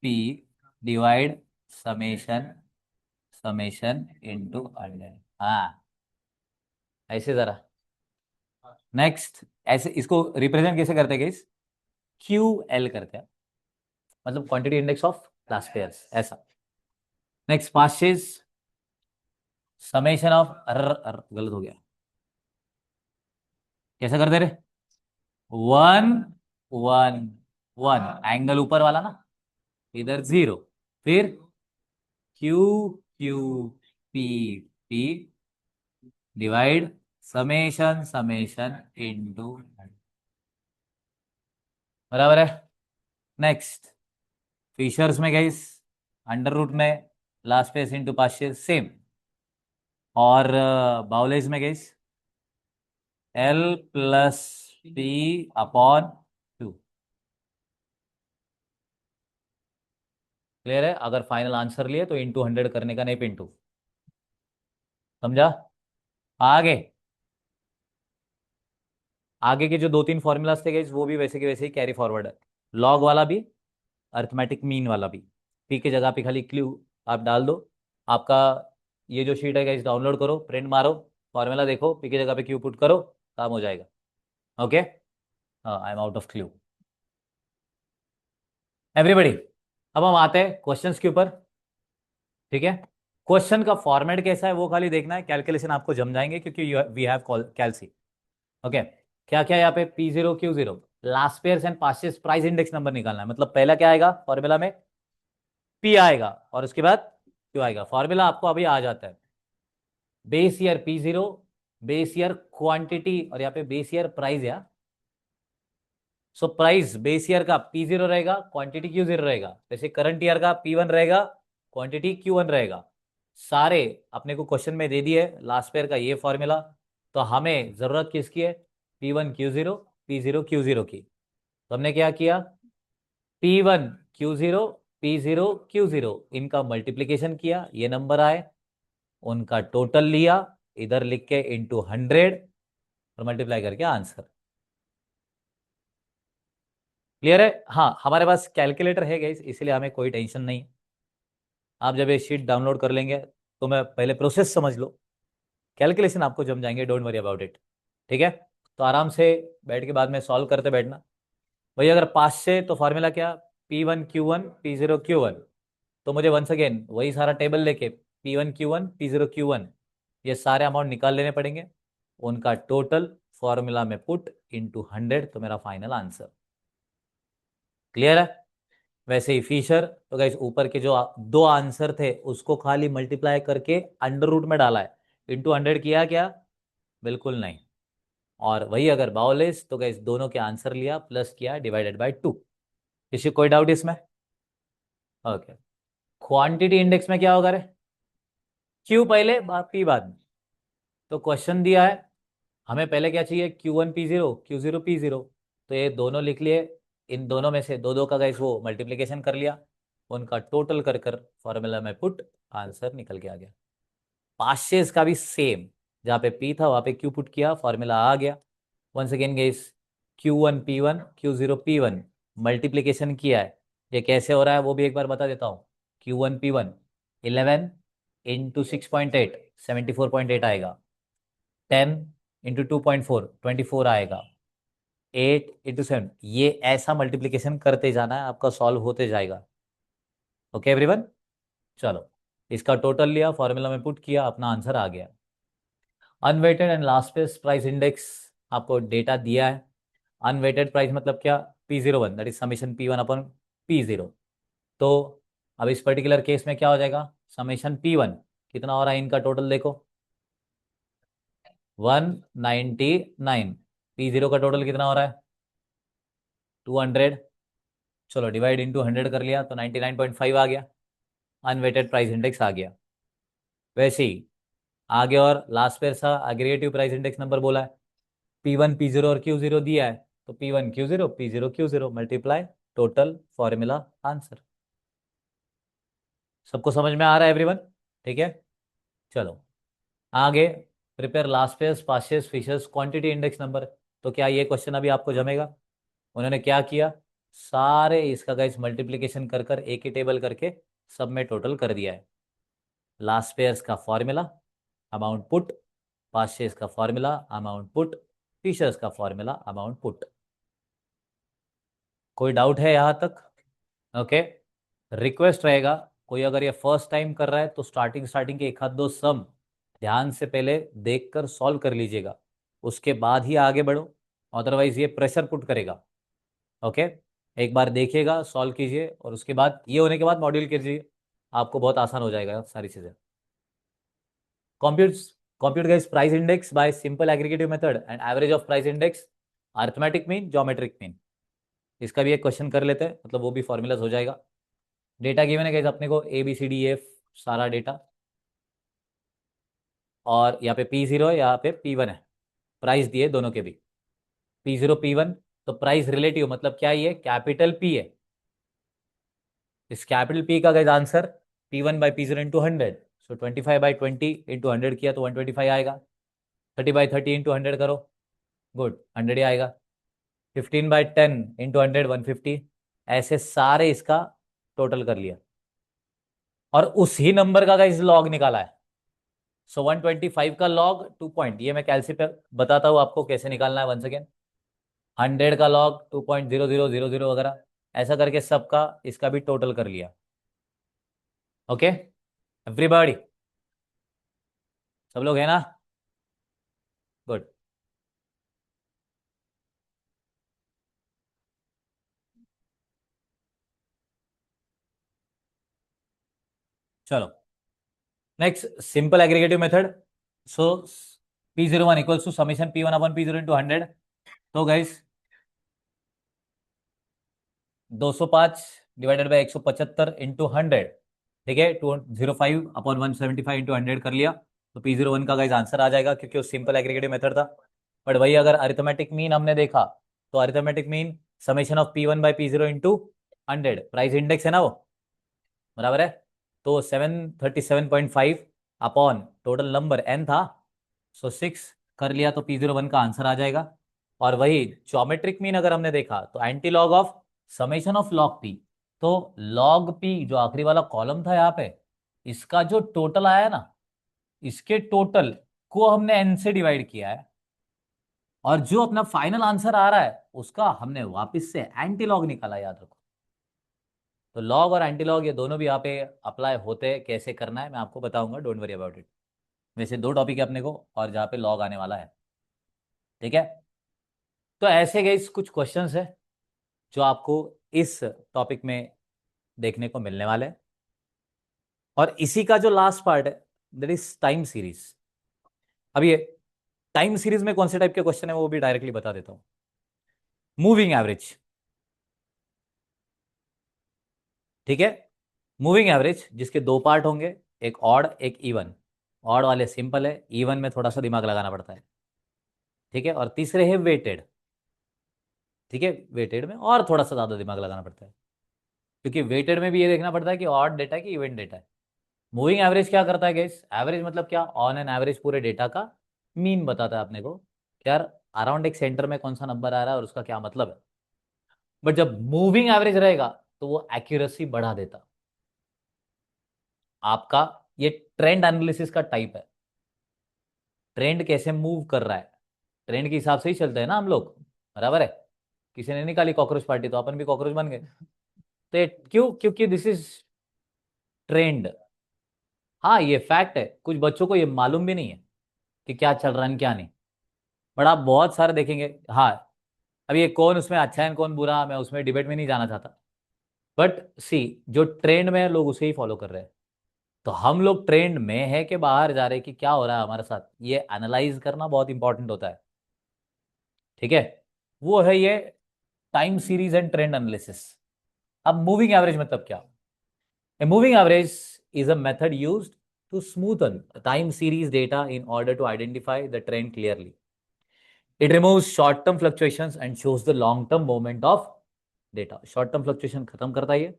P divide summation summation into 100। हाँ, ऐसे जरा। नेक्स्ट, ऐसे इसको रिप्रेजेंट कैसे करते हैं गाइस, QL करते हैं, मतलब quantity index of class pairs, ऐसा। नेक्स्ट, पासेस समेशन ऑफ गलत हो गया, कैसा करते रे, 1 1 1, एंगल ऊपर वाला ना, इधर 0, फिर Q Q P P divide summation summation into, बराबर है। नेक्स्ट, फिशर्स में गाइस अंडर रूट में लास्ट पेस इंटू पार्शियल सेम। और बाउलेज में guys L plus P upon two. Clear है? अगर फाइनल आंसर लिए तो इंटू 100 करने का, नहीं पिंटू। समझा? आगे, आगे के जो दो तीन फॉर्मूलाज थे गाइस वो भी वैसे के वैसे ही कैरी फॉरवर्ड है। लॉग वाला भी, अर्थमेटिक मीन वाला भी। पी के जगह पे खाली क्यू आप डाल दो। आपका ये जो शीट है गाइस डाउनलोड करो, प्रिंट मारो, फॉर्मूला देखो, पी के जगह पे क्यू पुट करो, काम हो जाएगा। Okay, I am out of clue everybody. अब हम आते हैं क्वेश्चंस के ऊपर। ठीक है, क्वेश्चन का फॉर्मेट कैसा है वो खाली देखना है, कैलकुलेशन आपको जम जाएंगे क्योंकि वी हैव कैलसी। ओके, क्या क्या यहाँ पे P0 Q0 Laspeyres and Paasche's price index number निकालना है। मतलब पहला क्या आएगा फॉर्मूला में, P आएगा, और उसके बाद Q आएगा। फॉर्मूला आपको अभी आ जाता है, base year P0, base year quantity, और यहाँ पे बेस ईयर प्राइस। या सो प्राइस बेस ईयर का P0 रहेगा, क्वांटिटी Q0 रहेगा। जैसे करंट ईयर का P1 रहेगा, क्वांटिटी Q1 रहेगा। सारे अपने को क्वेश्चन में दे दिए लास्ट पेयर का ये फॉर्मूला। तो हमें जरूरत किसकी है, P1 Q0 P0 Q0 की। तो हमने क्या किया, P1 Q0 P0 Q0 इनका मल्टीप्लीकेशन किया, ये नंबर आए, उनका टोटल लिया, इधर लिख के इंटू 100 और मल्टीप्लाई करके आंसर। क्लियर है? हाँ, हमारे पास कैलकुलेटर है गाइस, इसलिए हमें कोई टेंशन नहीं। आप जब ये शीट डाउनलोड कर लेंगे तो मैं पहले प्रोसेस समझ लो, कैलकुलेशन आपको जम जाएंगे, डोंट वरी अबाउट इट। ठीक है, तो आराम से बैठ के बाद में सॉल्व करते बैठना। भाई अगर 5 से तो फॉर्मूला क्या, P1 Q1 P0 Q1। तो मुझे वंस अगेन वही सारा टेबल लेके P1 Q1 P0 Q1 ये सारे अमाउंट निकाल लेने पड़ेंगे, उनका टोटल फॉर्मूला में पुट इंटू 100, तो मेरा फाइनल आंसर। क्लियर है? वैसे ही फिशर, तो गाइस ऊपर के जो दो आंसर थे उसको खाली मल्टीप्लाई करके अंडर रूट में डाला है, इंटू 100 किया क्या, बिल्कुल नहीं। और वही अगर बाउलेस तो गाइस दोनों के आंसर लिया, प्लस किया, डिवाइडेड बाय 2। किसी कोई डाउट इसमें? ओके, क्वांटिटी इंडेक्स में क्या होगा रे, क्यू पहले पी बाद में। तो क्वेश्चन दिया है, हमें पहले क्या चाहिए, Q1 P0 Q0 P0। तो ये दोनों लिख लिए, इन दोनों में से दो दो का गाइस वो मल्टीप्लिकेशन कर लिया, उनका टोटल कर कर फॉर्मूला में पुट, आंसर निकल के आ गया। पास्चेस का भी सेम, जहाँ पे P था वहाँ पे Q पुट किया, फॉर्मूला आ गया। Once again guys, Q1 P1 Q0 P1 multiplication किया है, ये कैसे हो रहा है वो भी एक बार बता देता हूँ। Q1 P1 11 इंटू 6.8 74.8 आएगा। 10 इंटू 2.4 24 आएगा। 8 इंटू 7, ये ऐसा मल्टीप्लिकेशन करते जाना है, आपका सॉल्व होते जाएगा। ओके एवरीवन, चलो इसका टोटल लिया, फॉर्मूला में पुट किया, अपना आंसर आ गया। Unweighted and last best price index आपको डेटा दिया है। अनवेटेड प्राइस मतलब क्या, P01 that is summation P1 upon P0। तो अब इस पर्टिकुलर केस में क्या हो जाएगा, समेशन P1 कितना हो रहा है, इनका टोटल देखो 199। P0 का टोटल कितना हो रहा है 200। चलो डिवाइड इंटू 100 कर लिया तो 99.5 आ गया, अनवेटेड प्राइस इंडेक्स आ गया। वैसे ही आगे और लास्ट पेयर सा एग्रीगेटिव प्राइस इंडेक्स नंबर बोला है, P1 P0 और Q0 दिया है, तो P1 Q0 P0 Q0 multiply total formula answer. सबको समझ में आ रहा है एवरीवन? ठीक है, चलो आगे, prepare Laspeyres Paasche's Fisher's quantity index number. तो क्या ये क्वेश्चन अभी आपको जमेगा? उन्होंने क्या किया, सारे इसका गाइस मल्टीप्लिकेशन कर कर एक ही टेबल करके सब में टोटल कर दिया है। लास्ट पेयर्स का फॉर्मूला अमाउंट पुट, पास्चेस का फॉर्मूला अमाउंट पुट, फिशर्स का फॉर्मूला अमाउंट पुट। कोई डाउट है यहाँ तक? ओके, रिक्वेस्ट रहेगा, कोई अगर ये फर्स्ट टाइम कर रहा है तो स्टार्टिंग स्टार्टिंग के एक आध दो सम ध्यान से पहले देखकर सॉल्व कर लीजिएगा, उसके बाद ही आगे बढ़ो, अदरवाइज ये प्रेशर पुट करेगा। ओके, एक बार देखिएगा, सॉल्व कीजिए, और उसके बाद ये होने के बाद मॉड्यूल कीजिए, आपको बहुत आसान हो जाएगा सारी चीज़ें। Computer compute guys price index by simple aggregative method and average of price index, arithmetic mean, geometric mean. इसका भी एक क्वेश्चन कर लेते हैं, मतलब वो भी फॉर्मूलाज हो जाएगा. डेटा गिवन है गाइस अपने को A B C D F सारा डेटा, और यहाँ पे P0 है, यहाँ पे P1 है. प्राइस दिए दोनों के भी, P0 P1. तो प्राइस रिलेटिव मतलब क्या, ये कैपिटल P है. इस कैपिटल P का गाइस आंसर P1/P0 इंटू 100. सो 25/20 इंटू 100 किया तो 125 आएगा. 30/30 इंटू 100 करो, गुड 100 ही आएगा. 15/10 इंटू 100 150. ऐसे सारे इसका टोटल कर लिया और उसी नंबर का गाइस लॉग निकाला है. सो 125 का लॉग 2 पॉइंट, ये मैं कैलसी पे बताता हूँ आपको कैसे निकालना है. वंस अगेन 100 का लॉग 2.0000 वगैरह, ऐसा करके सबका इसका भी टोटल कर लिया. ओके एवरीबॉडी, सब लोग है ना? गुड. चलो next simple aggregative method. So P01 equals to summation P1/P0 into 100. तो गाइस 205 डिवाइडेड बाई 175 इंटू 100, ठीक है. 205/175 इंटू 100 कर लिया. तो P01 का गाइस आंसर आ जाएगा क्योंकि वो सिंपल एग्रीगेटिव मेथड था. बट वही अगर अरिथमेटिक मीन हमने देखा तो arithmetic mean summation of P1/P0 into 100, price index है ना वो, बराबर है. तो 737.5 अपॉन टोटल नंबर n था, सो 6 कर लिया तो P01 का आंसर आ जाएगा. और वही ज्योमेट्रिक मीन अगर हमने देखा तो anti log of summation of log P. तो लॉग पी जो आखिरी वाला कॉलम था यहाँ पे, इसका जो टोटल आया ना, इसके टोटल को हमने एन से डिवाइड किया है, और जो अपना फाइनल आंसर आ रहा है उसका हमने वापस से एंटी लॉग निकाला, याद रखो. तो लॉग और एंटी लॉग ये दोनों भी यहाँ पे अप्लाई होते हैं, कैसे करना है मैं आपको बताऊंगा, डोंट वरी अबाउट इट. वैसे दो टॉपिक है अपने को और जहाँ पे लॉग आने वाला है, ठीक है. तो ऐसे गए कुछ क्वेश्चंस है जो आपको इस टॉपिक में देखने को मिलने वाले हैं. और इसी का जो लास्ट पार्ट है दैट इज टाइम सीरीज. अब ये टाइम सीरीज में कौन से टाइप के क्वेश्चन है वो भी डायरेक्टली बता देता हूं. मूविंग एवरेज, ठीक है. मूविंग एवरेज जिसके दो पार्ट होंगे, एक ऑड एक इवन. ऑड वाले सिंपल है, इवन में थोड़ा सा दिमाग लगाना पड़ता है, ठीक है. और तीसरे है वेटेड, ठीक है. वेटेड में और थोड़ा सा ज्यादा दिमाग लगाना पड़ता है, क्योंकि वेटेड में भी ये देखना पड़ता है कि ऑड डेटा है कि इवेंट डेटा है. मूविंग एवरेज क्या करता है गाइस, एवरेज मतलब क्या, ऑन एन एवरेज पूरे डेटा का मीन बताता है अपने को, यार अराउंड एक सेंटर में कौन सा नंबर आ रहा है और उसका क्या मतलब है. बट जब मूविंग एवरेज रहेगा तो वो एक्यूरेसी बढ़ा देता आपका. ये ट्रेंड एनालिसिस का टाइप है. ट्रेंड कैसे मूव कर रहा है, ट्रेंड के हिसाब से ही चलते हैं ना हम लोग, बराबर है. किसी ने निकाली कॉकरोच पार्टी तो अपन भी कॉकरोच बन गए. तो क्यों, क्योंकि दिस इज ट्रेंड. हाँ ये फैक्ट है, कुछ बच्चों को ये मालूम भी नहीं है कि क्या चल रहा है क्या नहीं. बट आप बहुत सारे देखेंगे. हाँ अब ये कौन उसमें अच्छा है कौन बुरा, मैं उसमें डिबेट में नहीं जाना चाहता. बट सी जो ट्रेंड में है लोग उसे ही फॉलो कर रहे हैं. तो हम लोग ट्रेंड में है कि बाहर जा रहे हैं कि क्या हो रहा है हमारे साथ, ये एनालाइज करना बहुत इंपॉर्टेंट होता है, ठीक है. वो है ये time series and trend analysis. अब मूविंग एवरेज मतलब क्या. A moving average is a method used to smoothen time series data in order to identify the trend clearly. It removes short-term fluctuations and shows the long-term movement of data. Short-term fluctuation खत्म करता है ये,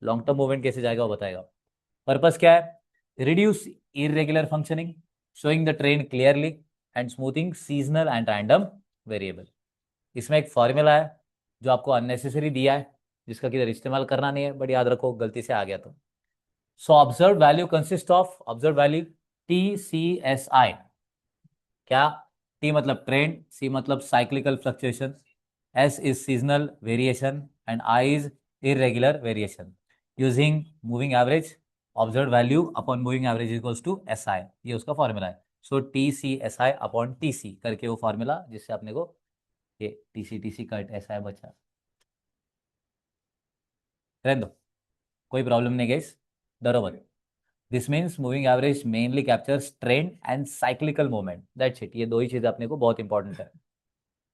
long-term movement कैसे जाएगा वो बताएगा. पर्पस क्या है, reduce irregular functioning, showing the trend clearly and smoothing seasonal and random variable. इसमें एक फॉर्मूला है जो आपको अननेसेसरी दिया है, जिसका किधर इस्तेमाल करना नहीं है, बट याद रखो गलती से आ गया तो. So observed value consists of observed value TCSI. क्या, T मतलब ट्रेंड, C मतलब cyclical fluctuation, S is seasonal variation and I is irregular variation. Using moving average, observed value upon moving average equals to SI. ये उसका फॉर्मूला है. सो TCSI अपॉन TC करके वो फॉर्मूला जिससे अपने को ये TC कट SI बचा. रहने दो, कोई प्रॉब्लम नहीं गाइस, डरो मत. This means moving average mainly captures trend and cyclical movement, that's it. ये दो ही चीजें अपने को बहुत इंपॉर्टेंट है।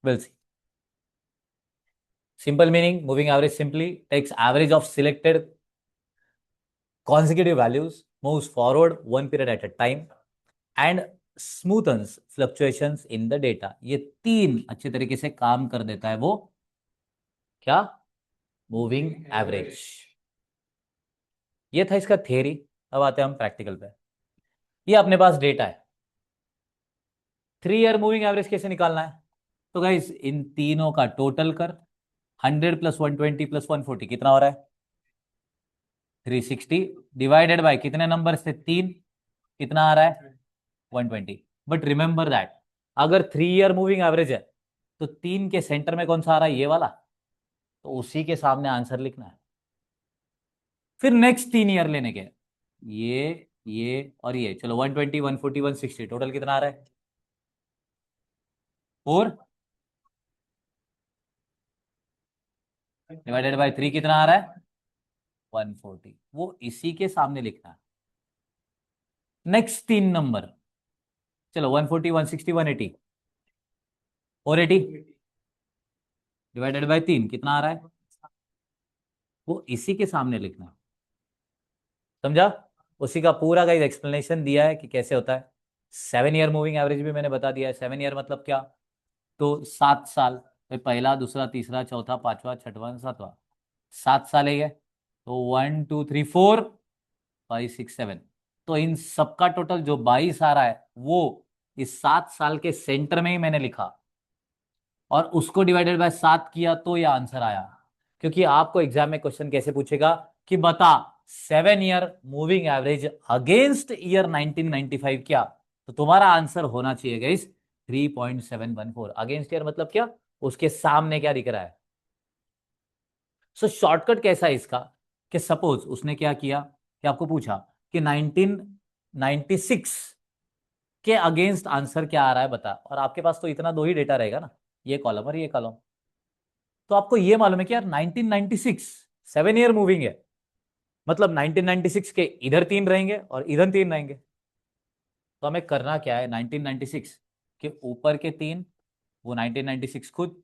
Will see. Simple meaning, moving average simply takes average of selected consecutive values, moves forward one period at a time and smoothens fluctuations in the data। ये तीन अच्छे तरीके से काम कर देता है वो क्या, मूविंग एवरेज। ये था इसका थियरी। अब आते हैं हम प्रैक्टिकल पे। ये अपने पास डेटा है, 3 ईयर मूविंग एवरेज कैसे निकालना है। तो गाइस इन तीनों का टोटल कर, 100 प्लस 120 प्लस 140 कितना हो रहा है, 360 डिवाइडेड बाय कितने नंबर से, तीन, कितना आ रहा है, 120। बट रिमेंबर दैट अगर 3 ईयर मूविंग एवरेज है तो तीन के सेंटर में कौन सा आ रहा है, ये वाला, तो उसी के सामने आंसर लिखना है। फिर नेक्स्ट 3 ईयर लेने के, ये और ये, चलो 120 140 160 टोटल कितना आ रहा है, 4 डिवाइडेड बाय 3 कितना आ रहा है, 140। वो इसी के सामने लिखना है। नेक्स्ट 3 नंबर, चलो 140 160 180, 480 डिवाइडेड बाय 3 कितना आ रहा है, वो इसी के सामने लिखना है। समझा। उसी का पूरा का एक्सप्लेनेशन दिया है कि कैसे होता है। 7 ईयर मूविंग एवरेज भी मैंने बता दिया है। 7 ईयर मतलब क्या, तो 7 साल। भाई पहला दूसरा तीसरा चौथा पांचवा छठवां सातवां, 7 साल है ये। तो 1 2 3 4 5 6 7, तो इन सबका टोटल जो 22 आ रहा है वो इस 7 साल के सेंटर में ही मैंने लिखा और उसको डिवाइडेड बाय 7 किया तो ये आंसर आया। क्योंकि आपको एग्जाम में क्वेश्चन कैसे पूछेगा कि बता 7 year moving average against year 1995 क्या, तो तुम्हारा आंसर होना चाहिए गाइस 3.714। अगेंस्ट ईयर मतलब क्या, उसके सामने क्या दिख रहा है। सो शॉर्टकट कैसा है इसका, कि सपोज उसने क्या किया कि आपको पूछा कि 1996 के अगेंस्ट आंसर क्या आ रहा है बता, और आपके पास तो इतना दो ही डेटा रहेगा ना, ये कॉलम और ये कॉलम। तो आपको ये मालूम है कि यार 1996 7 ईयर मूविंग है, मतलब 1996 के इधर तीन रहेंगे और इधर तीन रहेंगे। तो हमें करना क्या है, 1996 के ऊपर के तीन, वो 1996 खुद,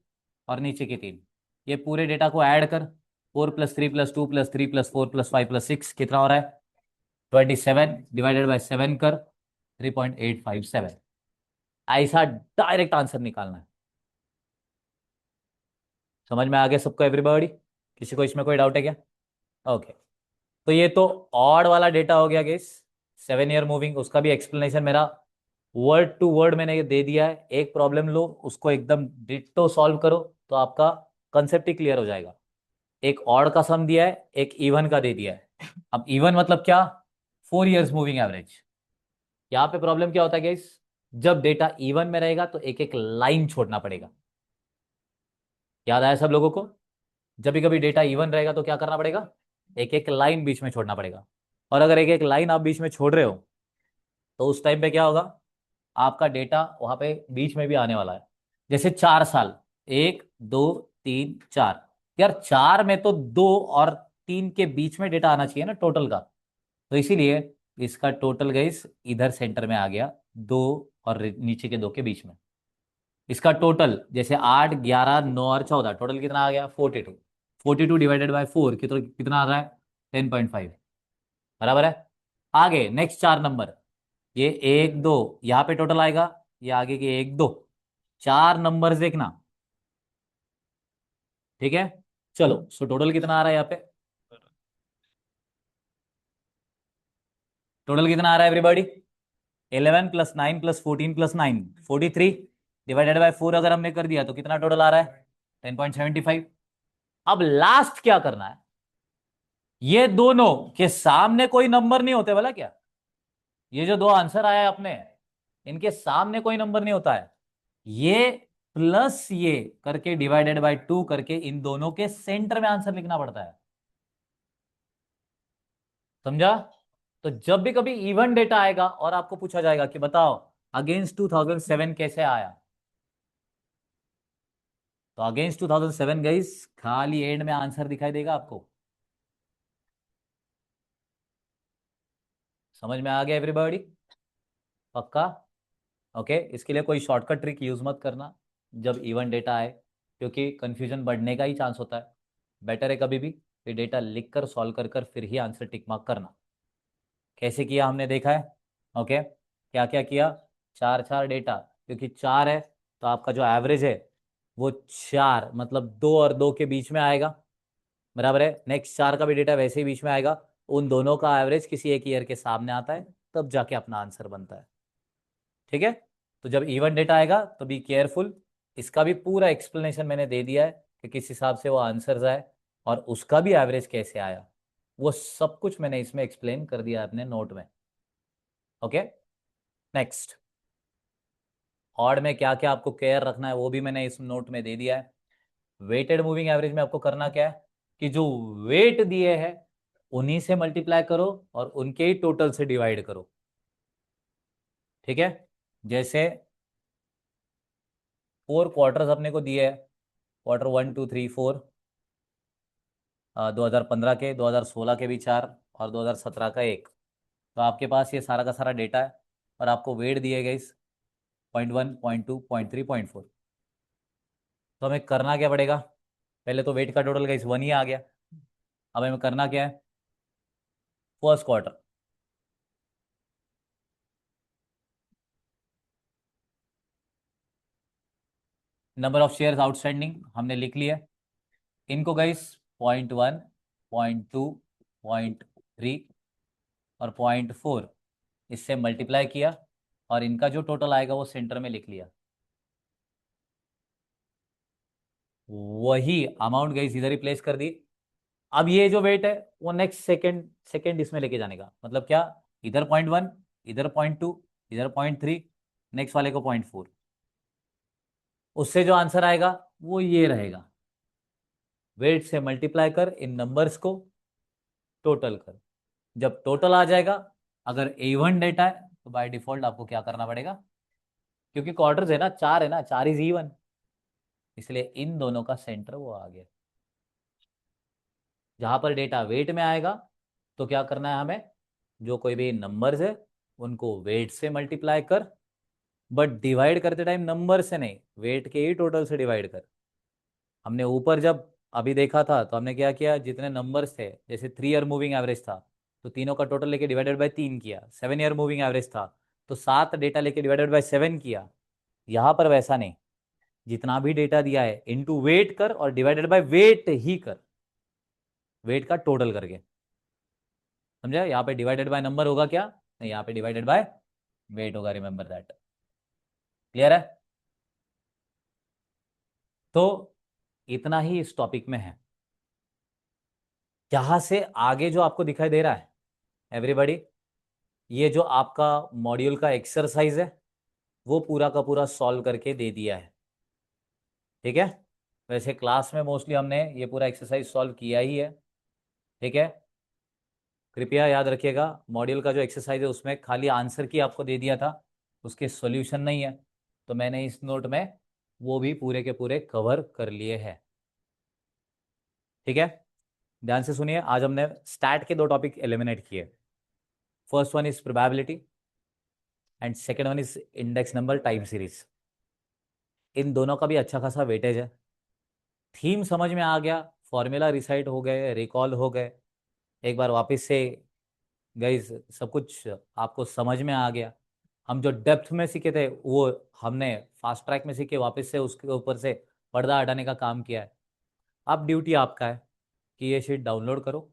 और नीचे के तीन, ये पूरे डेटा को ऐड कर। 4 + 3 + 2 + 3 + 4 + 5 + 6 कितना हो रहा है, 27 डिवाइडेड बाय 7 कर, 3.857। ऐसा डायरेक्ट आंसर निकालना है। समझ में आ गया सबको एवरीबॉडी, किसी को इसमें कोई डाउट है क्या। ओके। तो ये तो ऑड वाला डेटा हो गया गेस, 7 ईयर मूविंग, उसका भी एक्सप्लेनेशन मेरा वर्ड टू वर्ड मैंने ये दे दिया है। एक प्रॉब्लम लो उसको एकदम डिट्टो सॉल्व करो तो आपका कंसेप्ट ही क्लियर हो जाएगा। एक ऑड का सम दिया है, एक इवन का दे दिया है। अब इवन मतलब क्या, 4 ईयर्स मूविंग एवरेज। यहाँ पे प्रॉब्लम क्या होता है गेस, जब डेटा इवन में रहेगा तो एक एक लाइन छोड़ना पड़ेगा। याद आया सब लोगों को, जब भी कभी डेटा इवन रहेगा तो क्या करना पड़ेगा, एक एक लाइन बीच में छोड़ना पड़ेगा। और अगर एक एक लाइन आप बीच में छोड़ रहे हो तो उस टाइम पे क्या होगा, आपका डेटा वहां पे बीच में भी आने वाला है। जैसे 4 साल, 1 2 3 4, यार 4 में तो 2 और 3 के बीच में डेटा आना चाहिए ना टोटल का। तो इसीलिए इसका टोटल गाइस इधर सेंटर में आ गया, दो और नीचे के दो के बीच में। इसका टोटल जैसे 8 11 9 और 14, टोटल कितना आ गया, 42। 42 डिवाइडेड बाय 4 कितना कितना आ रहा है, 10.5। बराबर है। आगे नेक्स्ट 4 नंबर, ये 1 2, यहाँ पे टोटल आएगा, ये आगे के 1 2, 4 नंबर देखना। ठीक है। चलो सो टोटल कितना आ रहा है यहाँ पे, टोटल कितना आ रहा है एवरीबॉडी, 11 + 9 + 14 + 9 43 डिवाइडेड बाय 4 अगर हमने कर दिया तो कितना टोटल आ रहा है, 10.75। अब लास्ट क्या करना है, ये दोनों के सामने कोई नंबर नहीं होते बोला क्या, ये जो दो आंसर आया है अपने, इनके सामने कोई नंबर नहीं होता है। ये प्लस ये करके डिवाइडेड बाय 2 करके इन दोनों के सेंटर में आंसर लिखना पड़ता है। समझा। तो जब भी कभी इवन डेटा आएगा और आपको पूछा जाएगा कि बताओ अगेंस्ट 2007 कैसे आया, तो अगेंस्ट 2007 गाइस खाली एंड में आंसर दिखाई देगा आपको। समझ में आ गया एवरीबॉडी? पक्का? ओके, इसके लिए कोई शॉर्टकट ट्रिक यूज मत करना जब इवन डेटा आए, क्योंकि कंफ्यूजन बढ़ने का ही चांस होता है। बेटर है कभी भी ये डेटा लिख कर सॉल्व कर कर फिर ही आंसर टिक मार्क करना। कैसे किया हमने देखा है। ओके, क्या क्या किया, चार चार डेटा, क्योंकि चार है तो आपका जो एवरेज है वो चार मतलब दो और दो के बीच में आएगा, बराबर है। नेक्स्ट चार का भी डेटा वैसे ही बीच में आएगा, उन दोनों का एवरेज किसी एक ईयर के सामने आता है, तब जाके अपना आंसर बनता है। ठीक है, तो जब इवन डेटा आएगा तो बी केयरफुल। इसका भी पूरा एक्सप्लेनेशन मैंने दे दिया है कि किस हिसाब से वो आंसर्स आए और उसका भी एवरेज कैसे आया, वो सब कुछ मैंने इसमें एक्सप्लेन कर दिया है अपने नोट में। ओके, नेक्स्ट, ऑड में क्या क्या आपको केयर रखना है वो भी मैंने इस नोट में दे दिया है। वेटेड मूविंग एवरेज में आपको करना क्या है कि जो वेट दिए हैं उन्हीं से मल्टीप्लाई करो और उनके ही टोटल से डिवाइड करो। ठीक है, जैसे फोर क्वार्टर्स अपने को दिए है, क्वार्टर 1 2 3 4, 2015 के, 2016 के भी चार और 2017 का एक। तो आपके पास ये सारा का सारा डेटा है और आपको वेट दिए गए इस 0.1 0.2 0.3 0.4। तो हमें करना क्या पड़ेगा, पहले तो वेट का टोटल गाइस 1 ही आ गया। अब हमें करना क्या है, first quarter, number of shares outstanding हमने लिख लिया। इनको गाइस 0.1 0.2 0.3 और 0.4 इससे मल्टीप्लाई किया और इनका जो टोटल आएगा वो सेंटर में लिख लिया। वही अमाउंट गाइस इधर ही प्लेस कर दी। अब ये जो वेट है वो नेक्स्ट सेकंड सेकंड इसमें लेके जाने का मतलब क्या, इधर 0.1, इधर 0.2, इधर 0.3, नेक्स्ट वाले को 0.4, उससे जो आंसर आएगा वो ये रहेगा। वेट से मल्टीप्लाई कर इन नंबर्स को टोटल कर, जब टोटल आ जाएगा, अगर इवन डेटा है तो बाय डिफॉल्ट आपको क्या करना पड़ेगा, क्योंकि क्वार्टर्स है ना, चार है ना, चार इज इवन, इसलिए इन दोनों का सेंटर वो आ गया। जहां पर डेटा वेट में आएगा तो क्या करना है हमें, जो कोई भी नंबर्स है उनको वेट से मल्टीप्लाई कर, बट डिवाइड करते टाइम नंबर से नहीं, वेट के ही टोटल से डिवाइड कर। हमने ऊपर जब अभी देखा था तो हमने क्या किया, जितने नंबर्स थे, जैसे 3 ईयर मूविंग एवरेज था तो तीनों का टोटल लेके डिवाइडेड बाय 3 किया, 7 ईयर मूविंग एवरेज था तो 7 डेटा लेके डिवाइडेड बाय 7 किया। यहाँ पर वैसा नहीं, जितना भी डेटा दिया है इनटू वेट कर और डिवाइडेड बाय वेट ही कर, वेट का टोटल करके। समझा, यहाँ पे डिवाइडेड बाय नंबर होगा क्या, नहीं यहाँ पे डिवाइडेड बाय वेट होगा, रिमेंबर दैट। क्लियर है? तो इतना ही इस टॉपिक में है। जहां से आगे जो आपको दिखाई दे रहा है एवरीबॉडी, ये जो आपका मॉड्यूल का एक्सरसाइज है वो पूरा का पूरा सॉल्व करके दे दिया है। ठीक है, वैसे क्लास में मोस्टली हमने ये पूरा एक्सरसाइज सॉल्व किया ही है। ठीक है, कृपया याद रखिएगा, मॉड्यूल का जो एक्सरसाइज है उसमें खाली आंसर की आपको दे दिया था, उसके सॉल्यूशन नहीं है, तो मैंने इस नोट में वो भी पूरे के पूरे कवर कर लिए हैं। ठीक है, ध्यान से सुनिए, आज हमने स्टैट के दो टॉपिक एलिमिनेट किए। First one is probability and second one is index number time series. इन दोनों का भी अच्छा खासा वेटेज है। थीम समझ में आ गया, फॉर्मूला रिसाइट हो गए, रिकॉल हो गए, एक बार वापस से गाइस सब कुछ आपको समझ में आ गया। हम जो डेप्थ में सीखे थे वो हमने फास्ट ट्रैक में सीखे, वापस से उसके ऊपर से पर्दा हटाने का काम किया है। अब ड्यूटी आपका है कि ये शीट डाउनलोड करो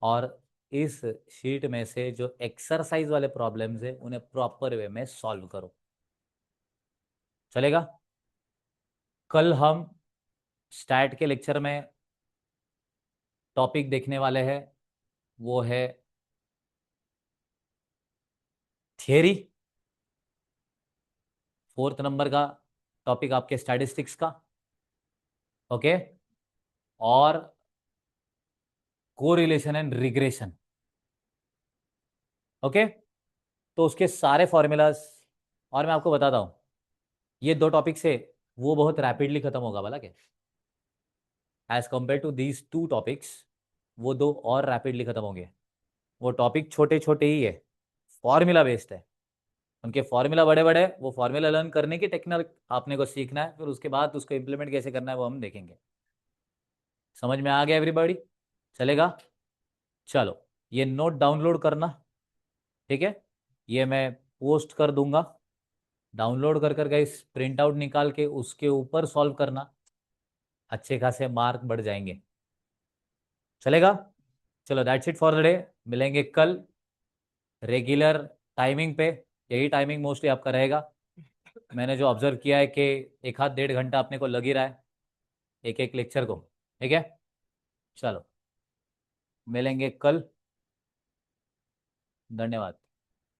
और इस शीट में से जो एक्सरसाइज वाले प्रॉब्लम्स है उन्हें प्रॉपर वे में सॉल्व करो। चलेगा? कल हम स्टैट के लेक्चर में टॉपिक देखने वाले हैं, वो है थियरी। फोर्थ नंबर का टॉपिक आपके स्टैटिस्टिक्स का। ओके, और कोरिलेशन एंड रिग्रेशन। ओके, तो उसके सारे फॉर्मूलाज, और मैं आपको बताता हूँ ये दो टॉपिक से वो बहुत रैपिडली खत्म होगा भला क्या, as compare to these two topics वो दो और रैपिडली खत्म होंगे। वो टॉपिक छोटे छोटे ही है, फॉर्मूला बेस्ड है। उनके फॉर्मूला बड़े बड़े, वो फॉर्मूला लर्न करने की टेक्निक आपने को सीखना है, फिर उसके बाद उसको इम्प्लीमेंट कैसे करना है वो हम देखेंगे। समझ में आ गया एवरीबॉडी? चलेगा? चलो, ये नोट डाउनलोड करना, ठीक है? ये मैं पोस्ट कर दूंगा। डाउनलोड कर कर गाइस प्रिंट आउट निकाल के उसके ऊपर सॉल्व करना, अच्छे खासे मार्क बढ़ जाएंगे। चलेगा? चलो, that's it for the day. मिलेंगे कल रेगुलर टाइमिंग पे। यही टाइमिंग मोस्टली आपका रहेगा। मैंने जो ऑब्जर्व किया है कि एक आध 1.5 घंटा अपने को लग ही रहा है एक एक लेक्चर को। ठीक है? चलो, मिलेंगे कल। धन्यवाद।